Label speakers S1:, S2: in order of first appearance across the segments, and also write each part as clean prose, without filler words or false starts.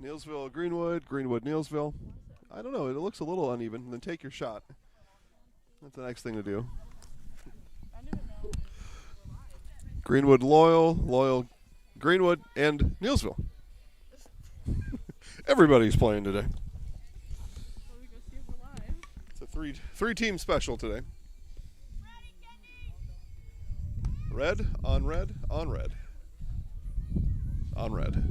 S1: Neillsville, Greenwood, Greenwood, Neillsville. I don't know. It looks a little uneven. Then take your shot. That's the next thing to do. Greenwood, Loyal, Greenwood, and Neillsville. Everybody's playing today. It's a three-team special today. Red, on red, on red. On red.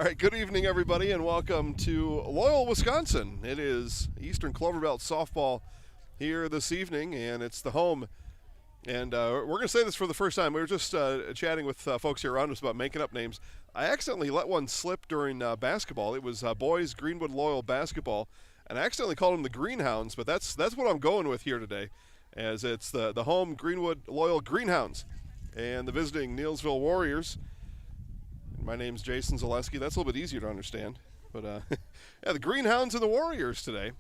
S1: All right, good evening, everybody, and welcome to Loyal, Wisconsin. It is Eastern Cloverbelt softball here this evening, and it's the home. And we're going to say this for the first time. We were just chatting with folks here around us about making up names. I accidentally let one slip during basketball. It was boys Greenwood Loyal basketball, and I accidentally called them the Greenhounds, but that's what I'm going with here today, as it's the home Greenwood Loyal Greenhounds and the visiting Neillsville Warriors. My name's Jason Zaleski. That's a little bit easier to understand. But, yeah, the Greenhounds and the Warriors today.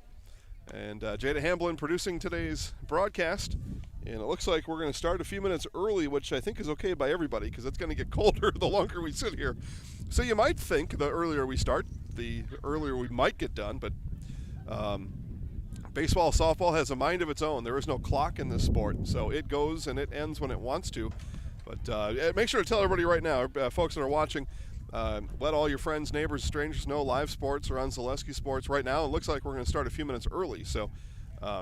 S1: And Jada Hamblin producing today's broadcast. And it looks like we're going to start a few minutes early, which I think is okay by everybody because it's going to get colder the longer we sit here. So you might think the earlier we start, the earlier we might get done. But baseball, softball has a mind of its own. There is no clock in this sport. So it goes and it ends when it wants to. But make sure to tell everybody right now, folks that are watching, let all your friends, neighbors, strangers know live sports are on Zaleski Sports right now. It looks like we're going to start a few minutes early. So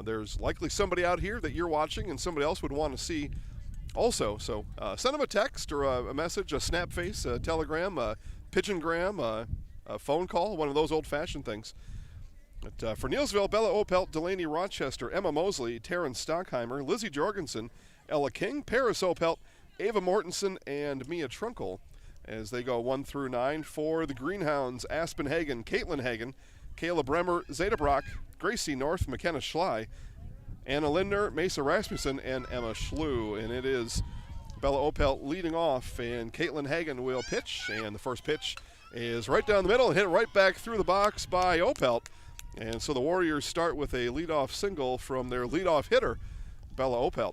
S1: there's likely somebody out here that you're watching and somebody else would want to see also. So send them a text or a message, a snap face, a telegram, a pigeongram, a phone call, one of those old-fashioned things. But for Neillsville, Bella Opelt, Delaney Rochester, Emma Mosley, Taryn Stockheimer, Lizzie Jorgensen, Ella King, Paris Opelt, Ava Mortensen, and Mia Trunkle as they go 1 through 9 for the Greenhounds. Aspen Hagen, Caitlin Hagen, Kayla Bremer, Zeta Brock, Gracie North, McKenna Schley, Anna Lindner, Mesa Rasmussen, and Emma Schlew. And it is Bella Opelt leading off, and Caitlin Hagen will pitch. And the first pitch is right down the middle and hit right back through the box by Opelt. And so the Warriors start with a leadoff single from their leadoff hitter, Bella Opelt.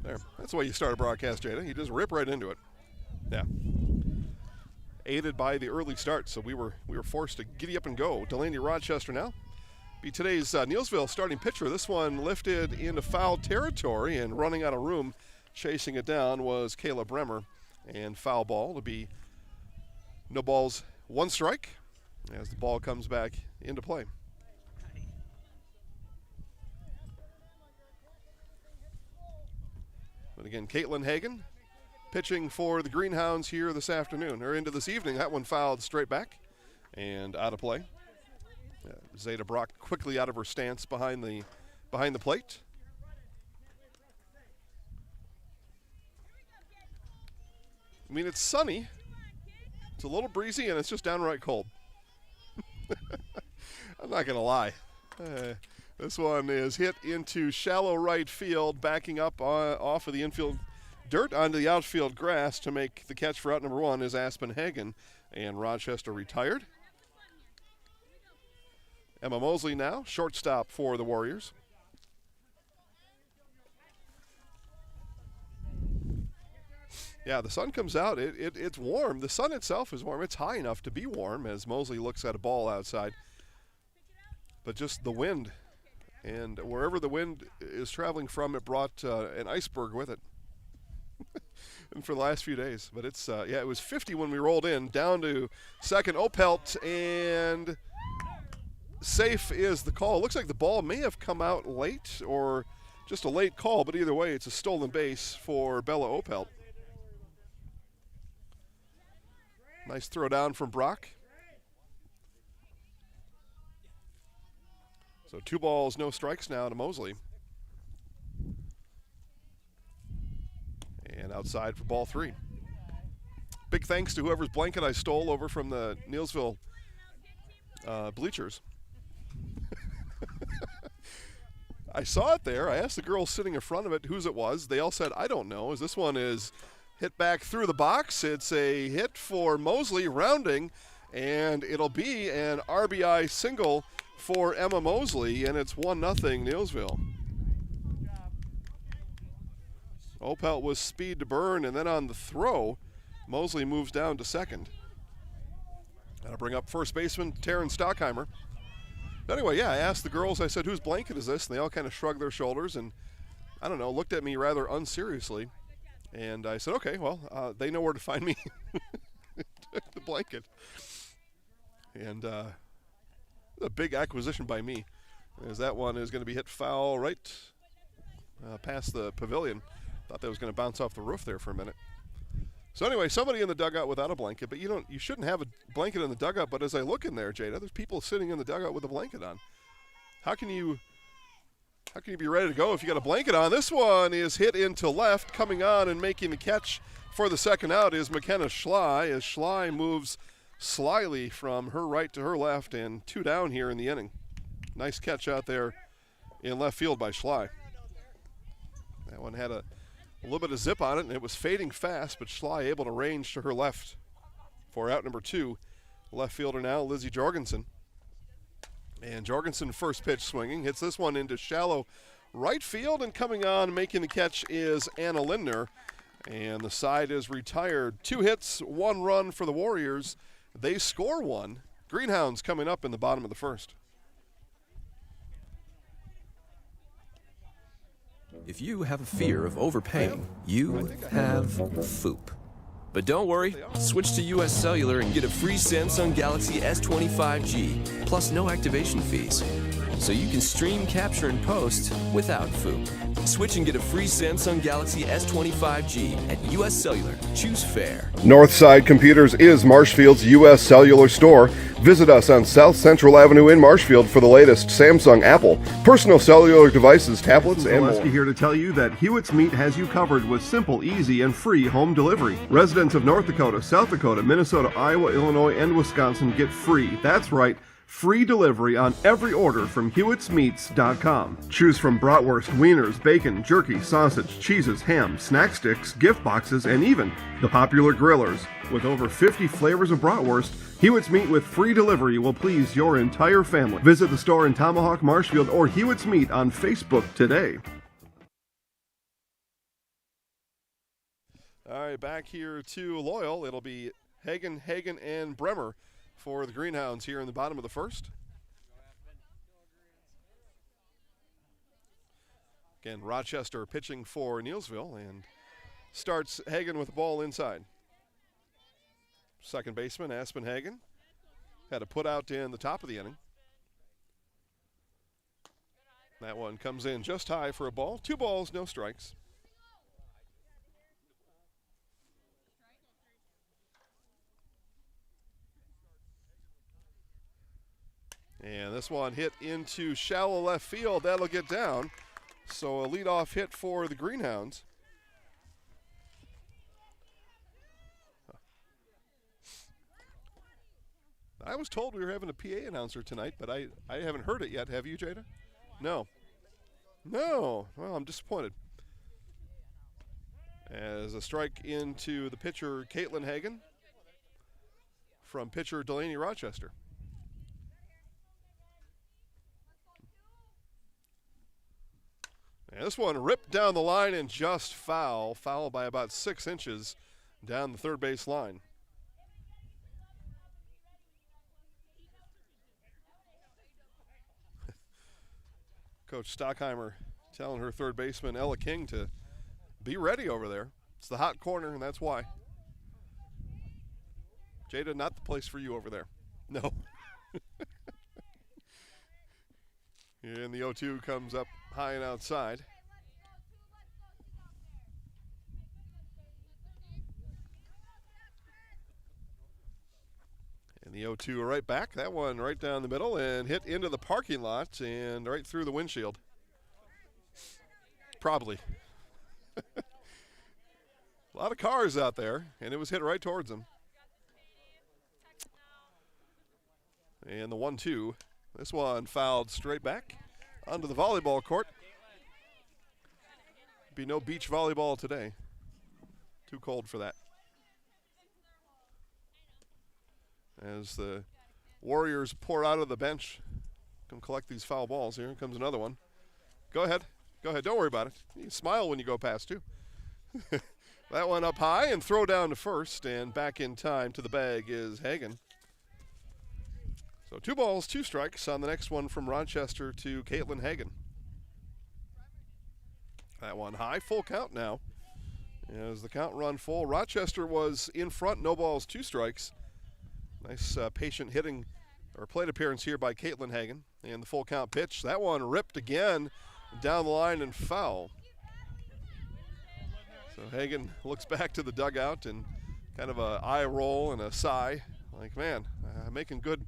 S1: There. That's the way you start a broadcast, Jada. You just rip right into it. Yeah. Aided by the early start, so we were forced to giddy up and go. Delaney Rochester now be today's Neillsville starting pitcher. This one lifted into foul territory and running out of room, chasing it down was Kayla Bremer. And foul ball to be no balls, one strike as the ball comes back into play. But again, Caitlin Hagen pitching for the Greenhounds here this afternoon, or into this evening. That one fouled straight back and out of play. Zeta Brock quickly out of her stance behind the plate. I mean, it's sunny. It's a little breezy, and it's just downright cold. I'm not going to lie. This one is hit into shallow right field, backing up off of the infield dirt onto the outfield grass to make the catch for out number one is Aspen Hagen, and Rochester retired. Emma Mosley now, shortstop for the Warriors. Yeah, the sun comes out. It's warm. The sun itself is warm. It's high enough to be warm as Mosley looks at a ball outside. But just the wind. And wherever the wind is traveling from, it brought an iceberg with it. And for the last few days. But it's, yeah, it was 50 when we rolled in. Down to second, Opelt, and safe is the call. Looks like the ball may have come out late or just a late call, but either way, it's a stolen base for Bella Opelt. Nice throw down from Brock. So 2 balls, no strikes now to Mosley. And outside for ball 3. Big thanks to whoever's blanket I stole over from the Neillsville bleachers. I saw it there. I asked the girls sitting in front of it whose it was. They all said, I don't know, as this one is hit back through the box. It's a hit for Mosley, rounding, and it'll be an RBI single for Emma Mosley, and it's 1-0 Neillsville. Opelt was speed to burn, and then on the throw, Mosley moves down to second. That'll bring up first baseman Taryn Stockheimer. But anyway, yeah, I asked the girls, I said, whose blanket is this? And they all kind of shrugged their shoulders and, I don't know, looked at me rather unseriously. And I said, okay, well, they know where to find me. Took the blanket. And a big acquisition by me, as that one is going to be hit foul right past the pavilion. Thought that was going to bounce off the roof there for a minute. So anyway, somebody in the dugout without a blanket, but you shouldn't have a blanket in the dugout. But as I look in there, Jada, there's people sitting in the dugout with a blanket on. How can you be ready to go if you got a blanket on? This one is hit into left. Coming on and making the catch for the second out is McKenna Schley, as Schley moves slyly from her right to her left, and 2 down here in the inning. Nice catch out there in left field by Schley. That one had a little bit of zip on it, and it was fading fast, but Schley able to range to her left for out number 2. Left fielder now, Lizzie Jorgensen. And Jorgensen, first pitch swinging, hits this one into shallow right field, and coming on making the catch is Anna Lindner. And the side is retired. 2 hits, 1 run for the Warriors. They score 1. Greenhounds coming up in the bottom of the first.
S2: If you have a fear of overpaying, you have FOOP. But don't worry, switch to US Cellular and get a free Samsung Galaxy S25G, plus no activation fees. So you can stream, capture, and post without FOOP. Switch and get a free Samsung Galaxy S25G at US Cellular. Choose fair.
S1: Northside Computers is Marshfield's US Cellular store. Visit us on South Central Avenue in Marshfield for the latest Samsung, Apple, personal cellular devices, tablets, and more.
S3: Here to tell you that Hewitt's Meat has you covered with simple, easy, and free home delivery. Residents of North Dakota, South Dakota, Minnesota, Iowa, Illinois, and Wisconsin get free. That's right. Free delivery on every order from Hewitt'sMeats.com. Choose from bratwurst, wieners, bacon, jerky, sausage, cheeses, ham, snack sticks, gift boxes, and even the popular grillers. With over 50 flavors of bratwurst, Hewitt's Meat with free delivery will please your entire family. Visit the store in Tomahawk, Marshfield, or Hewitt's Meat on Facebook today.
S1: All right, back here to Loyal. It'll be Hagen, and Bremer for the Greenhounds here in the bottom of the first. Again, Rochester pitching for Neillsville, and starts Hagen with the ball inside. Second baseman, Aspen Hagen, had a put out in the top of the inning. That one comes in just high for a ball. 2 balls, no strikes. And this one hit into shallow left field. That'll get down. So a leadoff hit for the Greenhounds. I was told we were having a PA announcer tonight, but I haven't heard it yet. Have you, Jada? No. No. Well, I'm disappointed. As a strike into the pitcher, Caitlin Hagen, from pitcher Delaney Rochester. And this one ripped down the line and just foul by about 6 inches down the third base line. Coach Stockheimer telling her third baseman Ella King to be ready over there. It's the hot corner, and that's why. Jada, not the place for you over there. No. And the 0-2 comes up high and outside. And the 0-2 right back. That one right down the middle and hit into the parking lot and right through the windshield. Probably. A lot of cars out there, and it was hit right towards them. And the 1-2. This one fouled straight back onto the volleyball court. Be no beach volleyball today. Too cold for that. As the Warriors pour out of the bench, come collect these foul balls. Here comes another one. Go ahead. Go ahead. Don't worry about it. You can smile when you go past, too. That one up high and throw down to first, and back in time to the bag is Hagen. So 2 balls, 2 strikes on the next one from Rochester to Caitlin Hagen. That one high, full count now. As the count run full, Rochester was in front, no balls, 2 strikes. Nice patient hitting or plate appearance here by Caitlin Hagen. And the full count pitch. That one ripped again down the line and foul. So Hagen looks back to the dugout and kind of a eye roll and a sigh. Like, man, making a good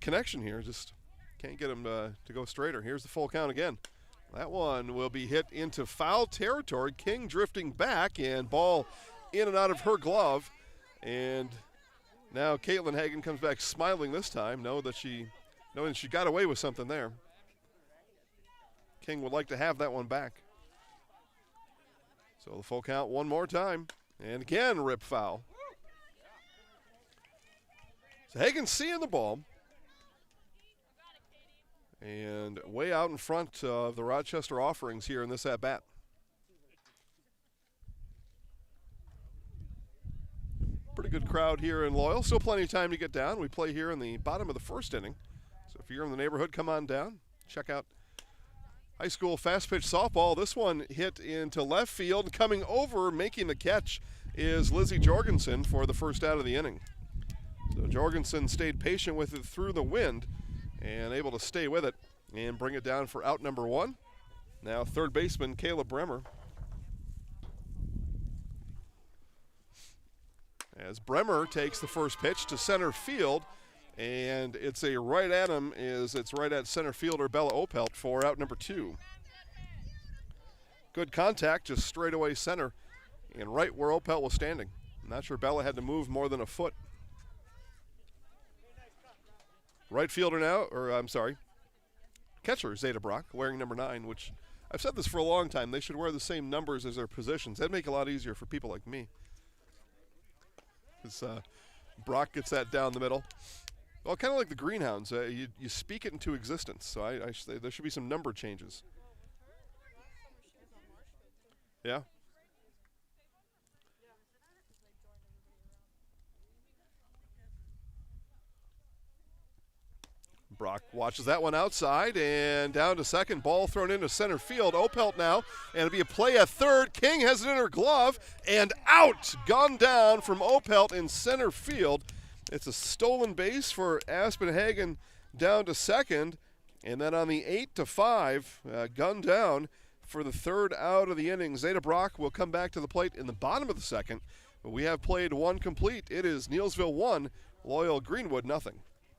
S1: connection here. Just can't get him to go straighter. Here's the full count again. That one will be hit into foul territory. King drifting back, and ball in and out of her glove. And now Caitlin Hagan comes back smiling this time, knowing she got away with something there. King would like to have that one back. So the full count one more time. And again, rip foul. So Hagan seeing the ball. And way out in front of the Rochester Offerings here in this at-bat. Pretty good crowd here in Loyal. Still plenty of time to get down. We play here in the bottom of the first inning. So if you're in the neighborhood, come on down. Check out high school fast pitch softball. This one hit into left field. Coming over, making the catch, is Lizzie Jorgensen for the first out of the inning. So Jorgensen stayed patient with it through the wind and able to stay with it and bring it down for out number one. Now third baseman Caleb Bremer. As Bremer takes the first pitch to center field, and it's a right at him, it's right at center fielder Bella Opelt for out number two. Good contact, just straight away center, and right where Opelt was standing. I'm not sure Bella had to move more than a foot. Right fielder now, catcher Zeta Brock, wearing number 9, which I've said this for a long time. They should wear the same numbers as their positions. That'd make it a lot easier for people like me. Because Brock gets that down the middle. Well, kind of like the Greenhounds. You speak it into existence. So I say there should be some number changes. Yeah. Brock watches that one outside and down to second. Ball thrown into center field. Opelt now, and it'll be a play at third. King has it in her glove and out. Gone down from Opelt in center field. It's a stolen base for Aspen Hagen down to second, and then on the 8-5, gunned down for the third out of the inning. Zeta Brock will come back to the plate in the bottom of the second, but we have played one complete. It is Neillsville 1, Loyal Greenwood 0.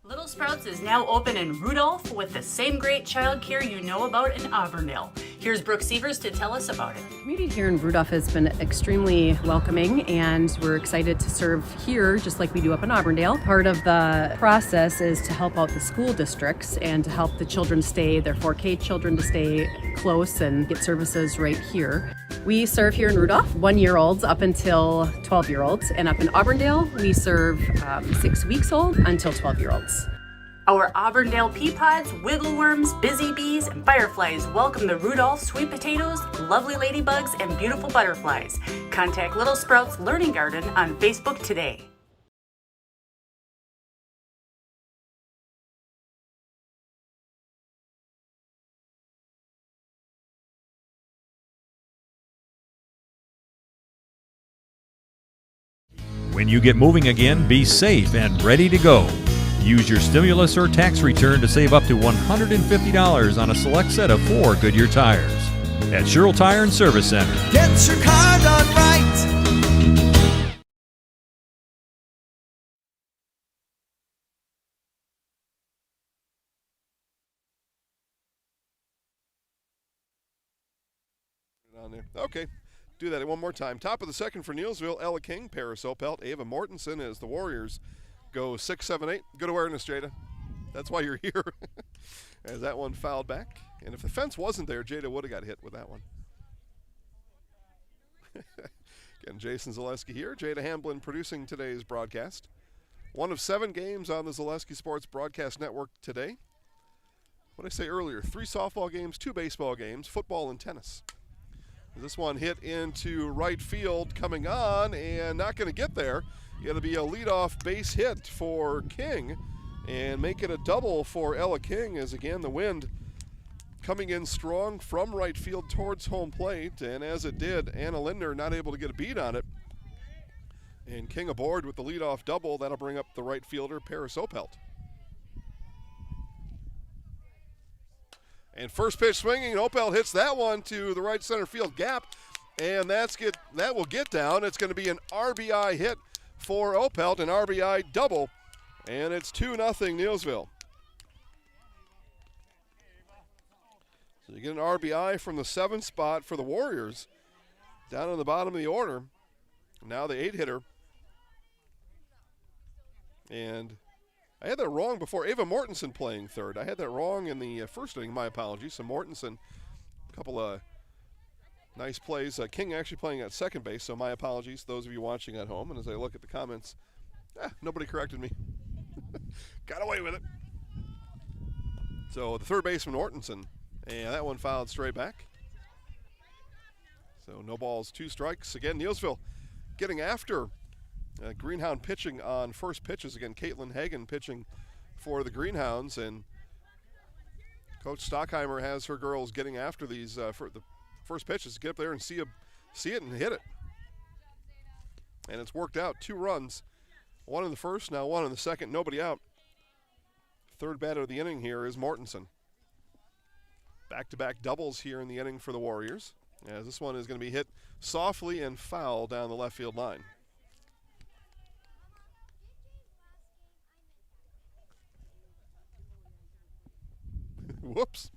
S4: Little Sprouts is now open in Rudolph with the same great child care you know about in Auburndale. Here's Brooke Sievers to tell us about it.
S5: The community here in Rudolph has been extremely welcoming, and we're excited to serve here just like we do up in Auburndale. Part of the process is to help out the school districts and to help the children their 4K children to stay close and get services right here. We serve here in Rudolph 1-year-olds up until 12-year-olds, and up in Auburndale we serve 6 weeks old until 12-year-olds.
S4: Our Auburndale pea pods, wiggle worms, busy bees, and fireflies welcome the Rudolph sweet potatoes, lovely ladybugs, and beautiful butterflies. Contact Little Sprouts Learning Garden on Facebook today.
S6: When you get moving again, be safe and ready to go. Use your stimulus or tax return to save up to $150 on a select set of 4 Goodyear tires. At Sherrill Tire and Service Center.
S7: Get your car done right.
S1: On there. Okay. Do that one more time. Top of the second for Neillsville, Ella King, Paris Opelt, Ava Mortensen as the Warriors go 6-7-8. Good awareness, Jada. That's why you're here. As that one fouled back. And if the fence wasn't there, Jada would have got hit with that one. Again, Jason Zaleski here. Jada Hamblin producing today's broadcast. One of 7 games on the Zaleski Sports Broadcast Network today. What did I say earlier? 3 softball games, 2 baseball games, football and tennis. This one hit into right field coming on and not going to get there. It'll be a leadoff base hit for King and make it a double for Ella King as, again, the wind coming in strong from right field towards home plate. And as it did, Anna Lindner not able to get a beat on it. And King aboard with the leadoff double. That'll bring up the right fielder, Paris Opelt. And first pitch swinging, and Opelt hits that one to the right center field gap. And that will get down. It's going to be an RBI hit for Opelt, an RBI double, and it's 2-0 Neillsville. So you get an RBI from the 7th spot for the Warriors, down on the bottom of the order. Now the 8-hitter. And I had that wrong before. Ava Mortensen playing third. I had that wrong in the first inning. My apologies. So Mortensen, a couple of nice plays. King actually playing at second base, so my apologies, those of you watching at home. And as I look at the comments, nobody corrected me. Got away with it. So the third baseman, Mortensen, and that one fouled straight back. So no balls, 2 strikes. Again, Neillsville getting after Greenhound pitching on first pitches. Again, Caitlin Hagan pitching for the Greenhounds, and Coach Stockheimer has her girls getting after these for the first pitches. Get up there and see it and hit it. And it's worked out. 2 runs, 1 in the first, now 1 in the second, nobody out. Third batter of the inning here is Mortensen. Back-to-back doubles here in the inning for the Warriors, as this one is going to be hit softly and foul down the left field line. Whoops.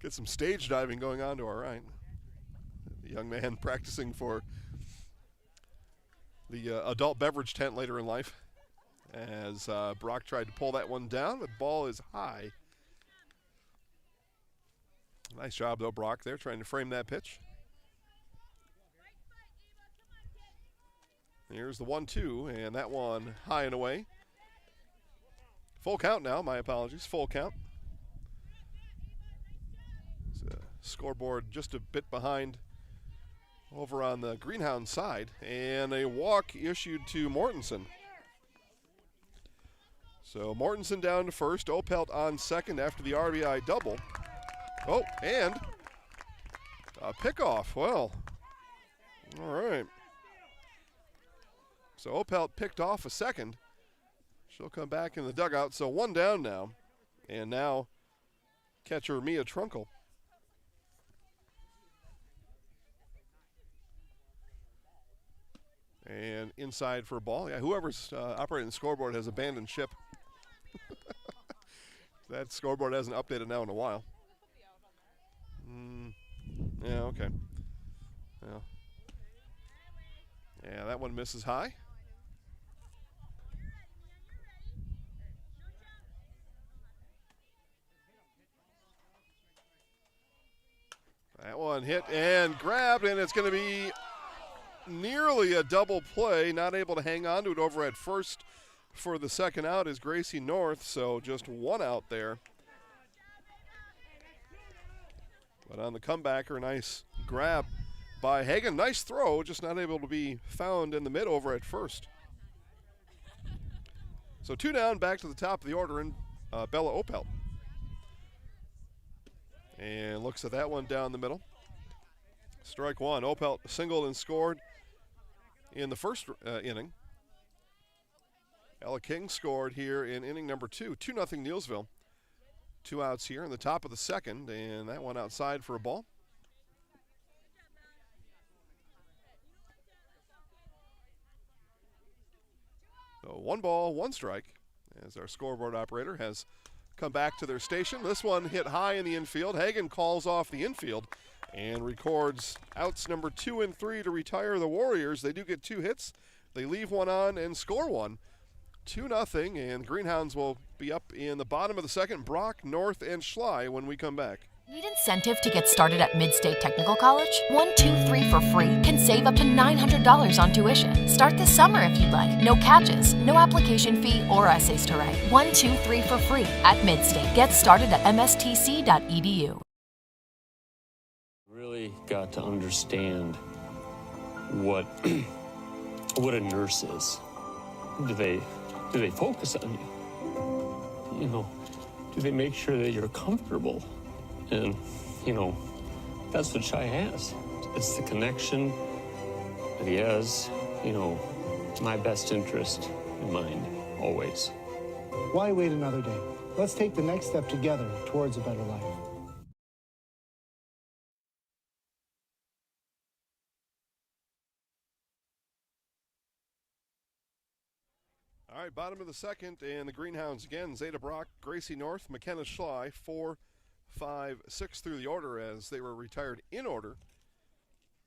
S1: Get some stage diving going on to our right. The young man practicing for the adult beverage tent later in life, as Brock tried to pull that one down. The ball is high. Nice job, though, Brock, there, trying to frame that pitch. Here's the 1-2, and that one high and away. Full count now, my apologies, full count. Scoreboard just a bit behind over on the Greenhound side, and a walk issued to Mortensen. So Mortensen down to first, Opelt on second after the RBI double. Oh, and a pickoff. Well, all right. So Opelt picked off a second. She'll come back in the dugout. So 1 down now, and now catcher Mia Trunkle. And inside for a ball. Yeah, whoever's operating the scoreboard has abandoned ship. That scoreboard hasn't updated now in a while. Yeah, okay. Yeah, that one misses high. That one hit and grabbed, and it's going to be nearly a double play. Not able to hang on to it over at first for the second out is Gracie North, so just 1 out there. But on the comebacker, nice grab by Hagan. Nice throw, just not able to be found in the mid over at first. So 2 down, back to the top of the order in Bella Opelt. And looks at that one down the middle. Strike 1. Opelt singled and scored in the first inning. Ella King scored here in inning number 2. 2-0 Neillsville. 2 outs here in the top of the second, and that one outside for a ball. So 1 ball, 1 strike, as our scoreboard operator has come back to their station. This one hit high in the infield. Hagan calls off the infield and records outs number 2 and 3 to retire the Warriors. They do get 2 hits. They leave 1 on and score 1. 2-0, and Greenhounds will be up in the bottom of the second. Brock, North, and Schley when we come back.
S8: Need incentive to get started at Mid-State Technical College? 1, 2, 3 for free can save up to $900 on tuition. Start this summer if you'd like. No catches, no application fee or essays to write. 1, 2, 3 for free at Mid-State. Get started at mstc.edu.
S9: Really got to understand what a nurse is. Do they focus on you? You know, do they make sure that you're comfortable? And, you know, that's what Shai has. It's the connection that he has, you know, my best interest in mind, always.
S10: Why wait another day? Let's take the next step together towards a better life.
S1: All right, bottom of the second, and the Greenhounds again. Zeta Brock, Gracie North, McKenna Schley, 4, 5, 6 through the order as they were retired in order.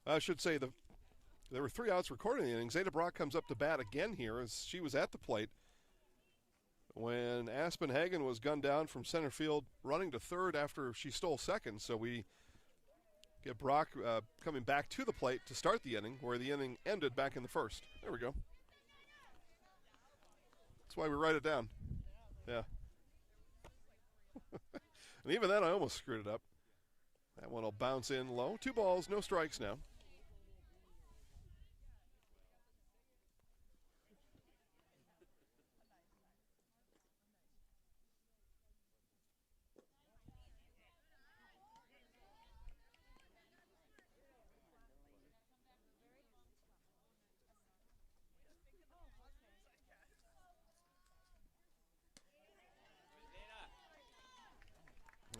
S1: I should say there were 3 outs recording the inning. Zeta Brock comes up to bat again here as she was at the plate when Aspen Hagen was gunned down from center field, running to third after she stole second. So we get Brock coming back to the plate to start the inning, where the inning ended back in the first. There we go. That's why we write it down. Yeah. And even then, I almost screwed it up. That one will bounce in low. 2 balls, no strikes now.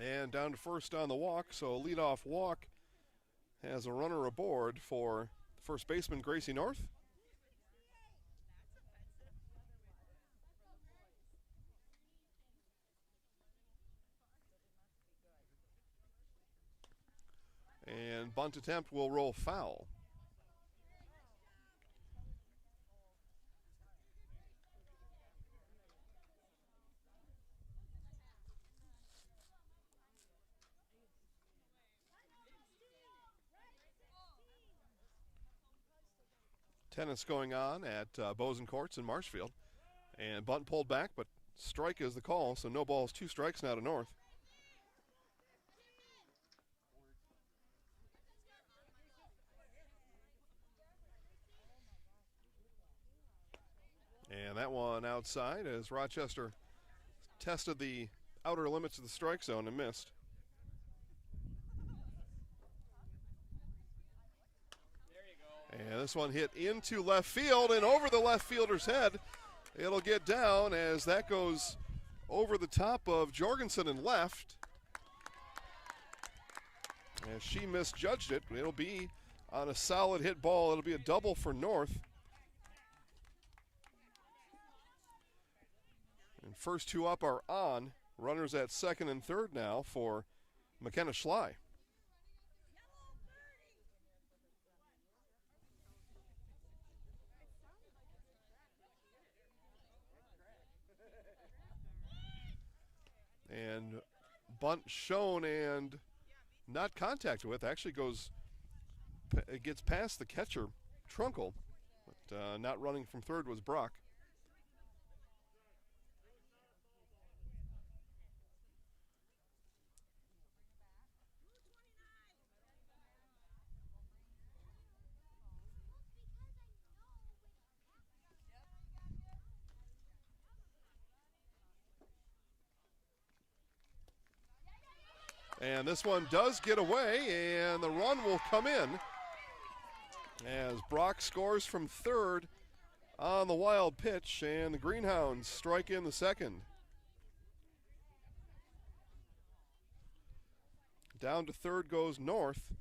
S1: And down to first on the walk, so a leadoff walk has a runner aboard for first baseman Gracie North. And bunt attempt will roll foul. Tennis going on at Bozen Courts in Marshfield. And bunt pulled back, but strike is the call, so no balls, 2 strikes now to North. And that one outside as Rochester tested the outer limits of the strike zone and missed. And this one hit into left field and over the left fielder's head. It'll get down as that goes over the top of Jorgensen and left. As she misjudged it, it'll be on a solid hit ball. It'll be a double for North. And first 2 up are on. Runners at second and third now for McKenna Schley. And bunt shown and not contacted with. Actually it gets past the catcher, Trunkle. But not running from third was Brock. And this one does get away, and the run will come in as Brock scores from third on the wild pitch, and the Greenhounds strike in the second. Down to third goes North.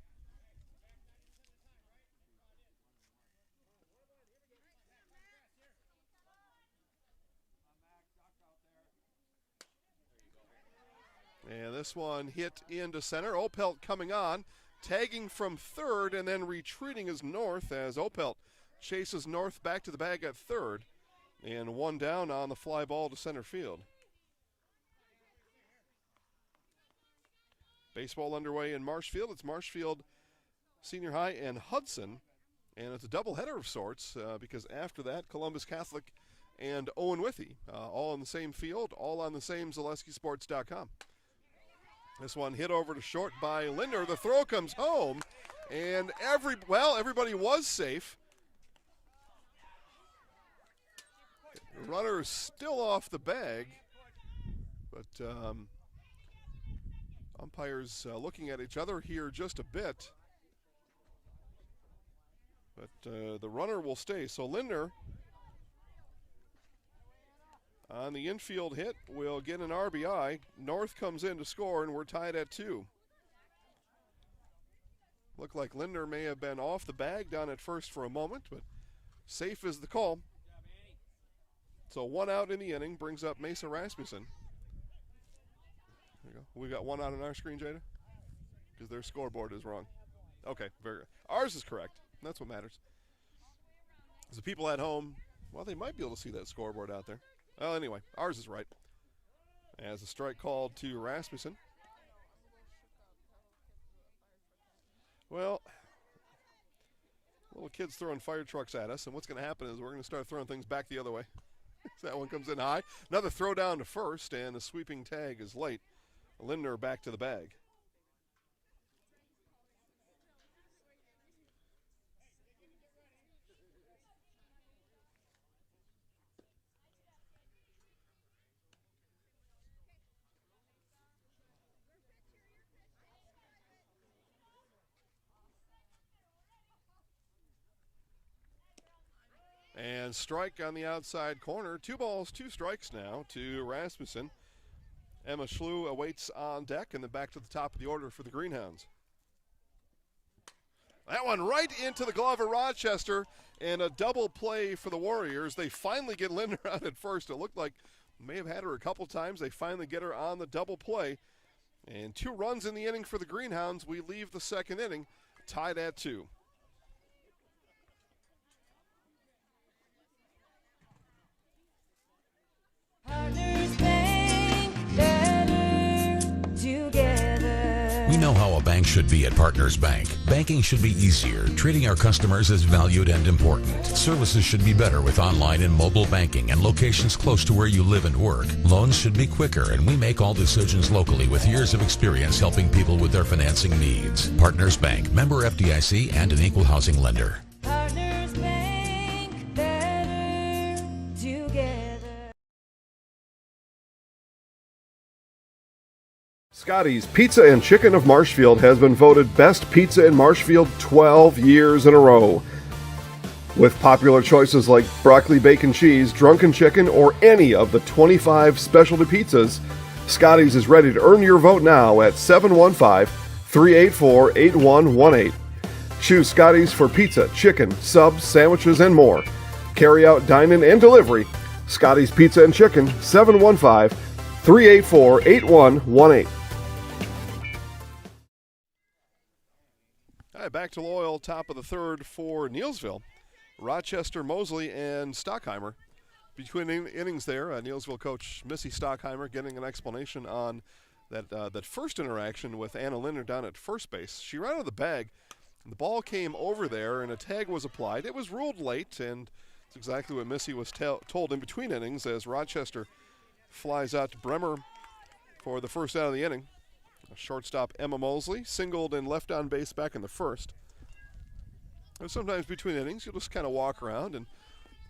S1: And this one hit into center. Opelt coming on, tagging from third and then retreating as North as Opelt chases North back to the bag at third. And 1 down on the fly ball to center field. Baseball underway in Marshfield. It's Marshfield Senior High and Hudson. And it's a doubleheader of sorts because after that, Columbus Catholic and Owen Withee, all in the same field, all on the same ZaleskiSports.com. This one hit over to short by Linder. The throw comes home, and everybody was safe. The runner is still off the bag, but umpires looking at each other here just a bit. But the runner will stay. So Linder on the infield hit will get an RBI. North comes in to score, and we're tied at 2. Looked like Linder may have been off the bag down at first for a moment, but safe is the call. So 1 out in the inning brings up Mesa Rasmussen. There you go. We got 1 out on our screen, Jada? Because their scoreboard is wrong. Okay, very good. Ours is correct. That's what matters. So the people at home, well, they might be able to see that scoreboard out there. Well, anyway, ours is right. As a strike called to Rasmussen. Well, little kids throwing fire trucks at us, and what's going to happen is we're going to start throwing things back the other way. That one comes in high. Another throw down to first, and a sweeping tag is late. Lindner back to the bag. And strike on the outside corner. 2 balls, 2 strikes now to Rasmussen. Emma Schlew awaits on deck, and then back to the top of the order for the Greenhounds. That one right into the glove of Rochester, and a double play for the Warriors. They finally get Lindner out at first. It looked like may have had her a couple times. They finally get her on the double play. And 2 runs in the inning for the Greenhounds. We leave the second inning tied at 2.
S11: We know how a bank should be at Partners Bank. Banking should be easier, treating our customers as valued and important. Services should be better with online and mobile banking and locations close to where you live and work. Loans should be quicker, and we make all decisions locally with years of experience helping people with their financing needs. Partners Bank, member FDIC, and an equal housing lender.
S12: Partners Bank, better together.
S3: Scotty's Pizza and Chicken of Marshfield has been voted Best Pizza in Marshfield 12 years in a row. With popular choices like broccoli, bacon, cheese, drunken chicken, or any of the 25 specialty pizzas, Scotty's is ready to earn your vote now at 715-384-8118. Choose Scotty's for pizza, chicken, subs, sandwiches, and more. Carry out, dine-in, and delivery. Scotty's Pizza and Chicken, 715-384-8118.
S1: All right, back to Loyal, top of the third for Neillsville. Rochester, Mosley, and Stockheimer. Between innings there, Neillsville coach Missy Stockheimer getting an explanation on that first interaction with Anna Lindner down at first base. She ran out of the bag, and the ball came over there, and a tag was applied. It was ruled late, and it's exactly what Missy was told in between innings as Rochester flies out to Bremer for the first out of the inning. Shortstop Emma Mosley singled and left on base back in the first. And sometimes between innings, you'll just kind of walk around and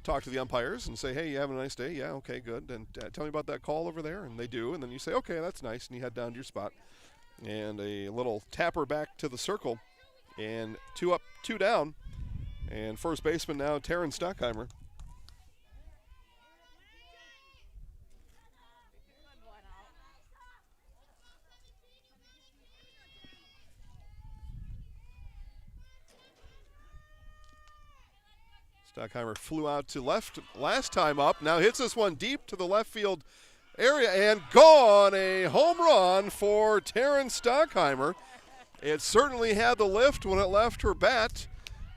S1: talk to the umpires and say, hey, you having a nice day? Yeah, okay, good. And tell me about that call over there. And they do. And then you say, okay, that's nice. And you head down to your spot. And a little tapper back to the circle. And 2 up, 2 down. And first baseman now, Taryn Stockheimer. Stockheimer flew out to left last time up. Now hits this one deep to the left field area and gone. A home run for Taryn Stockheimer. It certainly had the lift when it left her bat,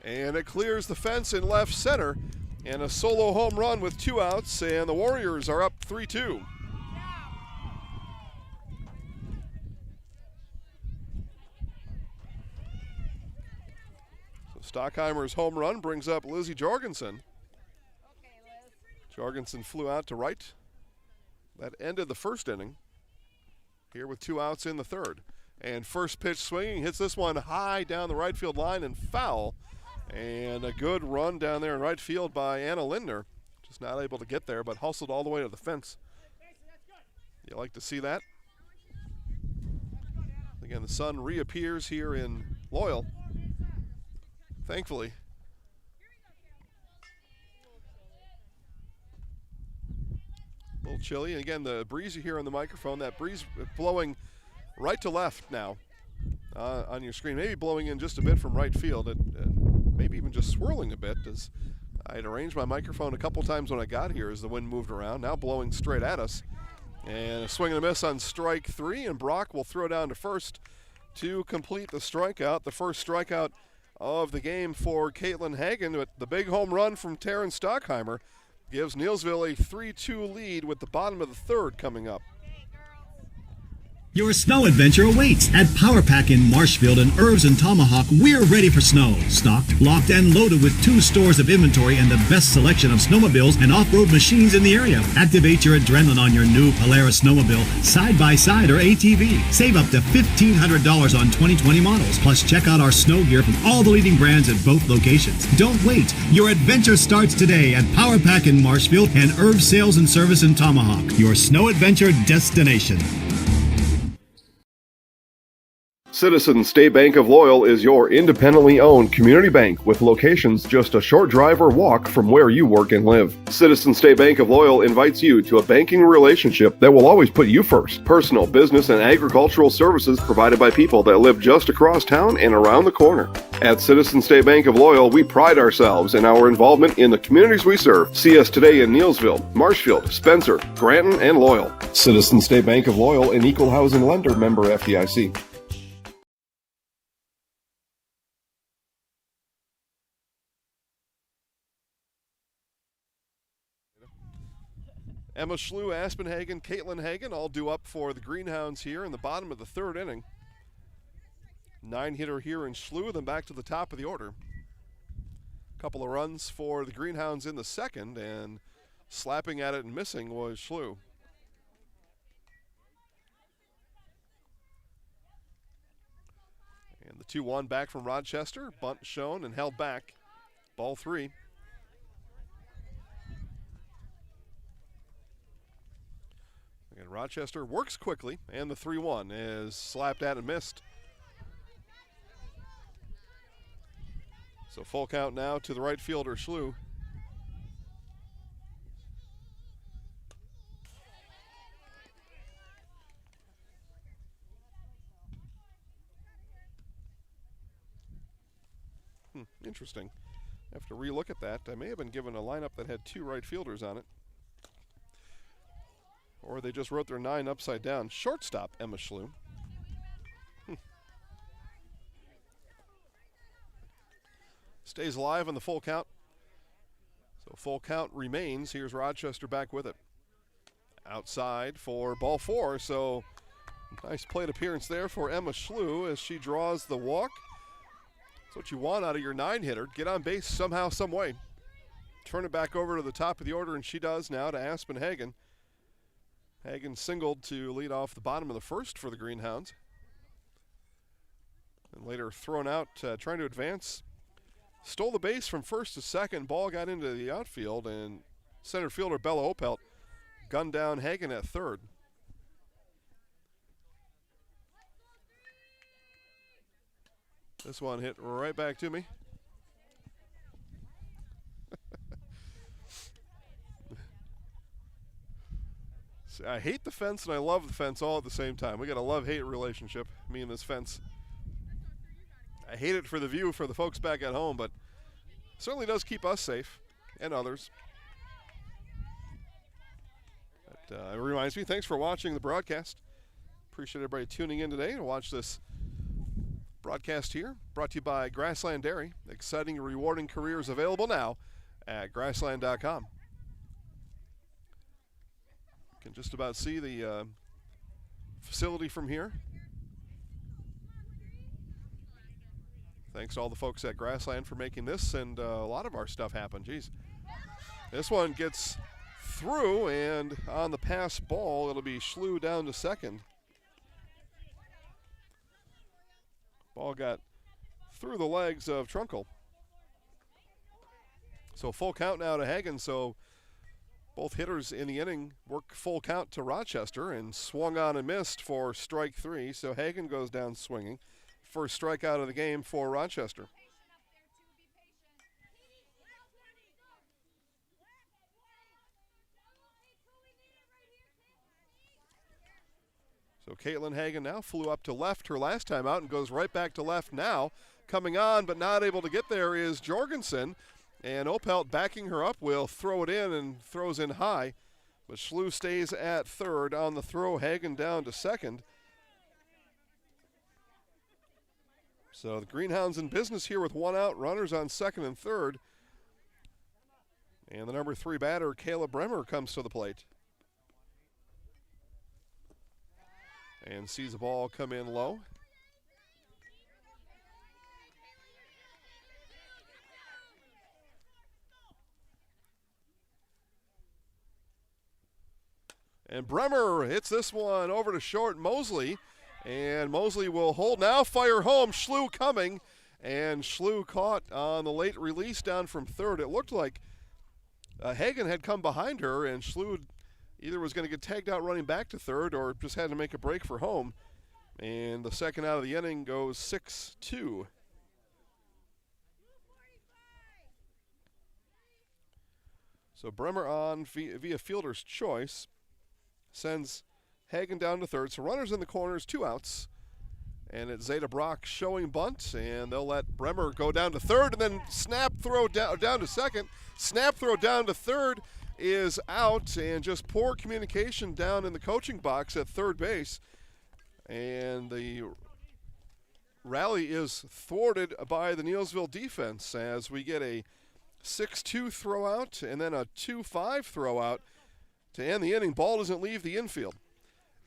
S1: and it clears the fence in left center. And a solo home run with 2 outs, and the Warriors are up 3-2. Stockheimer's home run brings up Lizzie Jorgensen. Jorgensen flew out to right. That ended the first inning. Here with 2 outs in the third. And first pitch swinging, hits this one high down the right field line and foul. And a good run down there in right field by Anna Lindner. Just not able to get there, but hustled all the way to the fence. You like to see that. Again, the sun reappears here in Loyal. Thankfully. A little chilly. And again, the breeze you hear on the microphone, that breeze blowing right to left now on your screen. Maybe blowing in just a bit from right field. Maybe even just swirling a bit as I had arranged my microphone a couple times when I got here as the wind moved around, now blowing straight at us. And a swing and a miss on strike 3, and Brock will throw down to first to complete the strikeout. The first strikeout of the game for Caitlin Hagan, but the big home run from Taryn Stockheimer gives Neillsville a 3-2 lead with the bottom of the third coming up.
S13: Your snow adventure awaits at Power Pack in Marshfield and Herbs and Tomahawk. We're ready for snow. Stocked, locked, and loaded with 2 stores of inventory and the best selection of snowmobiles and off-road machines in the area. Activate your adrenaline on your new Polaris snowmobile, side-by-side or ATV. Save up to $1,500 on 2020 models. Plus, check out our snow gear from all the leading brands at both locations. Don't wait. Your adventure starts today at Power Pack in Marshfield and Herbs Sales and Service in Tomahawk. Your snow adventure destination.
S3: Citizens State Bank of Loyal is your independently owned community bank with locations just a short drive or walk from where you work and live. Citizens State Bank of Loyal invites you to a banking relationship that will always put you first. Personal, business, and agricultural services provided by people that live just across town and around the corner. At Citizens State Bank of Loyal, we pride ourselves in our involvement in the communities we serve. See us today in Neillsville, Marshfield, Spencer, Granton, and Loyal. Citizens State Bank of Loyal, an equal housing lender, member FDIC.
S1: Emma Schlew, Aspen Hagen, Caitlin Hagen all due up for the Greenhounds here in the bottom of the third inning. 9-hitter here in Schlew, then back to the top of the order. Couple of runs for the Greenhounds in the second, and slapping at it and missing was Schlew. And the 2-1 back from Rochester. Bunt shown and held back. Ball 3. And Rochester works quickly, and the 3-1 is slapped at and missed. So full count now to the right fielder, Schlew. Interesting. I have to relook at that. I may have been given a lineup that had 2 right fielders on it. Or they just wrote their 9 upside down. Shortstop, Emma Schlew. Stays alive on the full count. So full count remains. Here's Rochester back with it. Outside for ball 4. So nice plate appearance there for Emma Schlew as she draws the walk. That's what you want out of your 9-hitter. Get on base somehow, some way. Turn it back over to the top of the order, and she does now to Aspen Hagen. Hagen singled to lead off the bottom of the first for the Greenhounds. And later thrown out trying to advance. Stole the base from first to second. Ball got into the outfield, and center fielder Bella Opelt gunned down Hagen at third. This one hit right back to me. I hate the fence and I love the fence all at the same time. We got a love-hate relationship, me and this fence. I hate it for the view for the folks back at home, but it certainly does keep us safe and others. But, it reminds me, thanks for watching the broadcast. Appreciate everybody tuning in today to watch this broadcast here. Brought to you by Grassland Dairy. Exciting and rewarding careers available now at grassland.com. Can just about see the facility from here. Thanks to all the folks at Grassland for making this and a lot of our stuff happen. Geez. This one gets through, and on the pass ball, it'll be Schlew down to second. Ball got through the legs of Trunkle. So full count now to Hagen. So both hitters in the inning work full count to Rochester and swung on and missed for strike 3. So Hagen goes down swinging. First strikeout of the game for Rochester. So Caitlin Hagen now flew up to left her last time out and goes right back to left now. Coming on but not able to get there is Jorgensen. And Opelt backing her up will throw it in and throws in high. But Schlew stays at third on the throw. Hagen down to second. So the Greenhounds in business here with one out. Runners on second and third. And the number 3 batter, Kayla Bremer, comes to the plate. And sees the ball come in low. And Bremer hits this one over to short Mosley. And Mosley will hold now, fire home. Schlew coming. And Schlew caught on the late release down from third. It looked like Hagen had come behind her, and Schlew either was going to get tagged out running back to third or just had to make a break for home. And the second out of the inning goes 6-2. So Bremer on via fielder's choice sends Hagen down to third. So runners in the corners, 2 outs. And it's Zeta Brock showing bunt, and they'll let Bremer go down to third, and then snap throw down to second. Snap throw down to third is out, and just poor communication down in the coaching box at third base. And the rally is thwarted by the Neillsville defense as we get a 6-2 throw out and then a 2-5 throw out to end the inning. Ball doesn't leave the infield.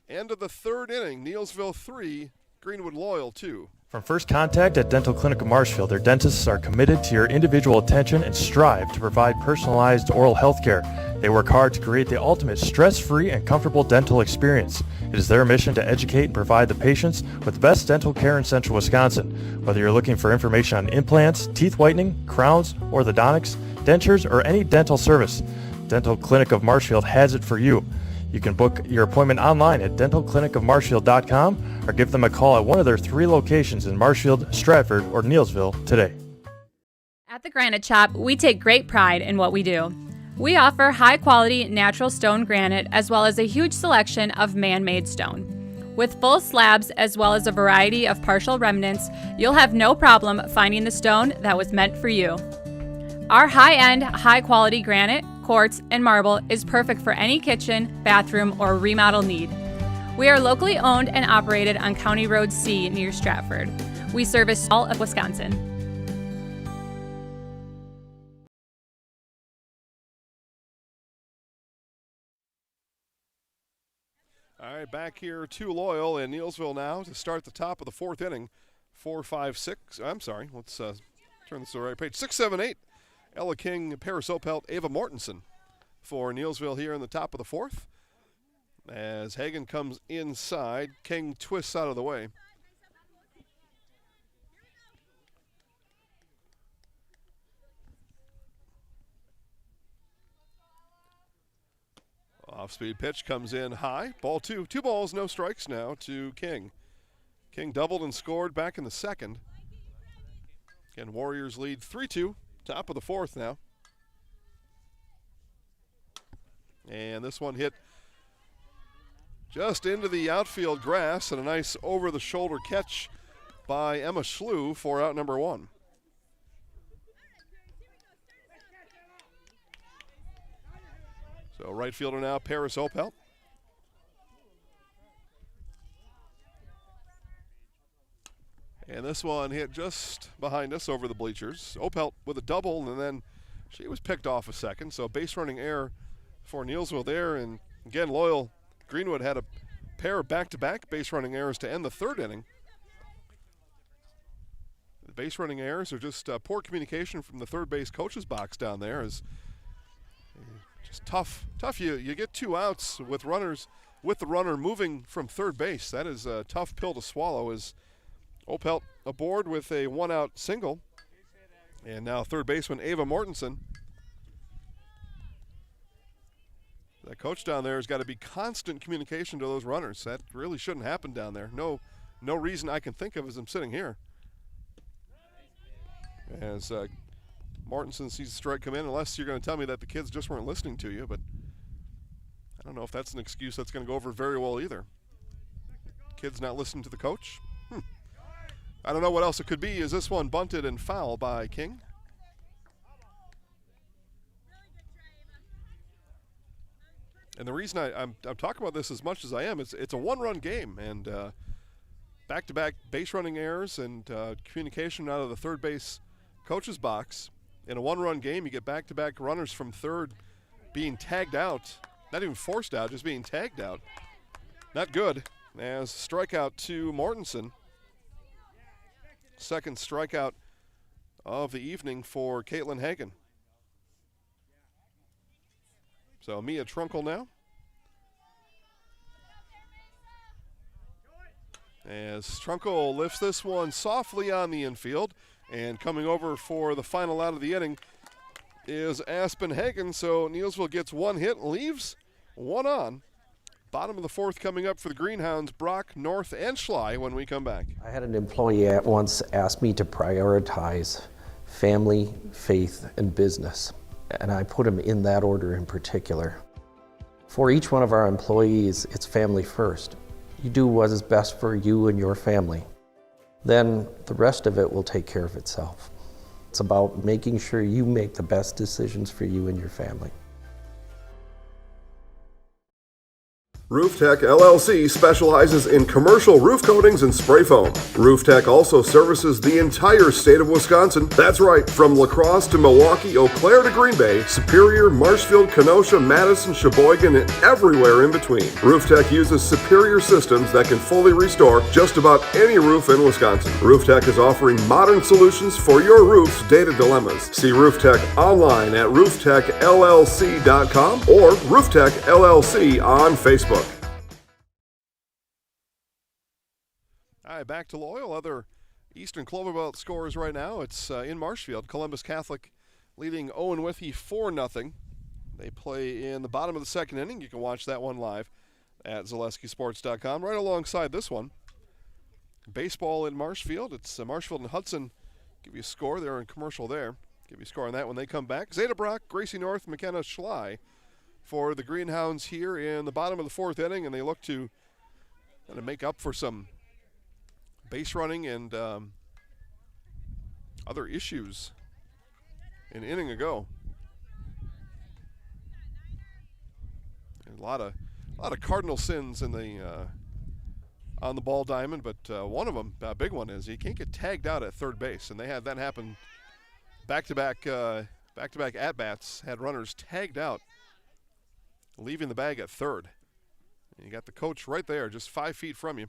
S1: End of the third inning, Neillsville 3, Greenwood Loyal 2.
S14: From first contact at Dental Clinic of Marshfield, their dentists are committed to your individual attention and strive to provide personalized oral health care. They work hard to create the ultimate stress-free and comfortable dental experience. It is their mission to educate and provide the patients with the best dental care in Central Wisconsin. Whether you're looking for information on implants, teeth whitening, crowns, orthodontics, dentures, or any dental service, Dental Clinic of Marshfield has it for you. You can book your appointment online at dentalclinicofmarshfield.com or give them a call at one of their 3 locations in Marshfield, Stratford, or Neillsville today.
S15: At the Granite Shop, we take great pride in what we do. We offer high-quality natural stone granite as well as a huge selection of man-made stone. With full slabs as well as a variety of partial remnants, you'll have no problem finding the stone that was meant for you. Our high-end, high-quality granite, quartz, and marble is perfect for any kitchen, bathroom, or remodel need. We are locally owned and operated on County Road C near Stratford. We service all of Wisconsin.
S1: All right, back here to Loyal and Neillsville now to start the top of the fourth inning. 4, 5, 6. I'm sorry. Let's turn this to the right page. 6, 7, 8. Ella King, Paris Opelt, Ava Mortensen for Neillsville here in the top of the fourth. As Hagen comes inside, King twists out of the way. Off-speed pitch comes in high. Ball 2. 2 balls, no strikes now to King. King doubled and scored back in the second. Again, Warriors lead 3-2. Top of the fourth now. And this one hit just into the outfield grass, and a nice over-the-shoulder catch by Emma Schlew for out number 1. So right fielder now, Paris Opelt. And this one hit just behind us over the bleachers. Opelt with a double, and then she was picked off a second. So base running error for Neillsville there. And again, Loyal Greenwood had a pair of back-to-back base running errors to end the third inning. The base running errors are just poor communication from the third base coach's box down there. Is just tough. You get 2 outs with runners, with the runner moving from third base. That is a tough pill to swallow. As Opelt aboard with a 1-out single. And now third baseman Ava Mortensen. That coach down there has got to be constant communication to those runners. That really shouldn't happen down there. No reason I can think of as I'm sitting here. As Mortensen sees the strike come in, unless you're going to tell me that the kids just weren't listening to you, but I don't know if that's an excuse that's going to go over very well either. Kids not listening to the coach? I don't know what else it could be. Is this one bunted and foul by King? And the reason I'm talking about this as much as I am, it's a one-run game, and back-to-back base running errors and communication out of the third base coach's box. In a one-run game, you get back-to-back runners from third being tagged out, not even forced out, just being tagged out. Not good. As strikeout to Mortensen. Second strikeout of the evening for Caitlin Hagan. So Mia Trunkle now. As Trunkle lifts this one softly on the infield, and coming over for the final out of the inning is Aspen Hagan. So Neillsville gets one hit and leaves one on. Bottom of the fourth coming up for the Greenhounds, Brock, North, and Schley when we come back.
S16: I had an employee at once ask me to prioritize family, faith, and business, and I put them in that order in particular. For each one of our employees, it's family first. You do what is best for you and your family. Then the rest of it will take care of itself. It's about making sure you make the best decisions for you and your family.
S3: Rooftech LLC specializes in commercial roof coatings and spray foam. Rooftech also services the entire state of Wisconsin. That's right, from La Crosse to Milwaukee, Eau Claire to Green Bay, Superior, Marshfield, Kenosha, Madison, Sheboygan, and everywhere in between. Rooftech uses superior systems that can fully restore just about any roof in Wisconsin. Rooftech is offering modern solutions for your roof's data dilemmas. See Rooftech online at rooftechllc.com or Rooftech LLC on Facebook.
S1: All right, back to Loyal. Other Eastern Clover Belt scores right now. It's in Marshfield. Columbus Catholic leading Owen Withee 4-0. They play in the bottom of the second inning. You can watch that one live at ZaleskiSports.com. Right alongside this one, baseball in Marshfield. It's Marshfield and Hudson. Give you a score. They're in commercial there. Give you a score on that when they come back. Zeta Brock, Gracie North, McKenna Schley for the Greenhounds here in the bottom of the fourth inning, and they look to kind of make up for some base running and other issues an inning ago. And a lot of cardinal sins in the on the ball diamond, but one of them, a big one, is you can't get tagged out at third base, and they had that happen back-to-back at-bats. Had runners tagged out, leaving the bag at third. And you got the coach right there, just 5 feet from you.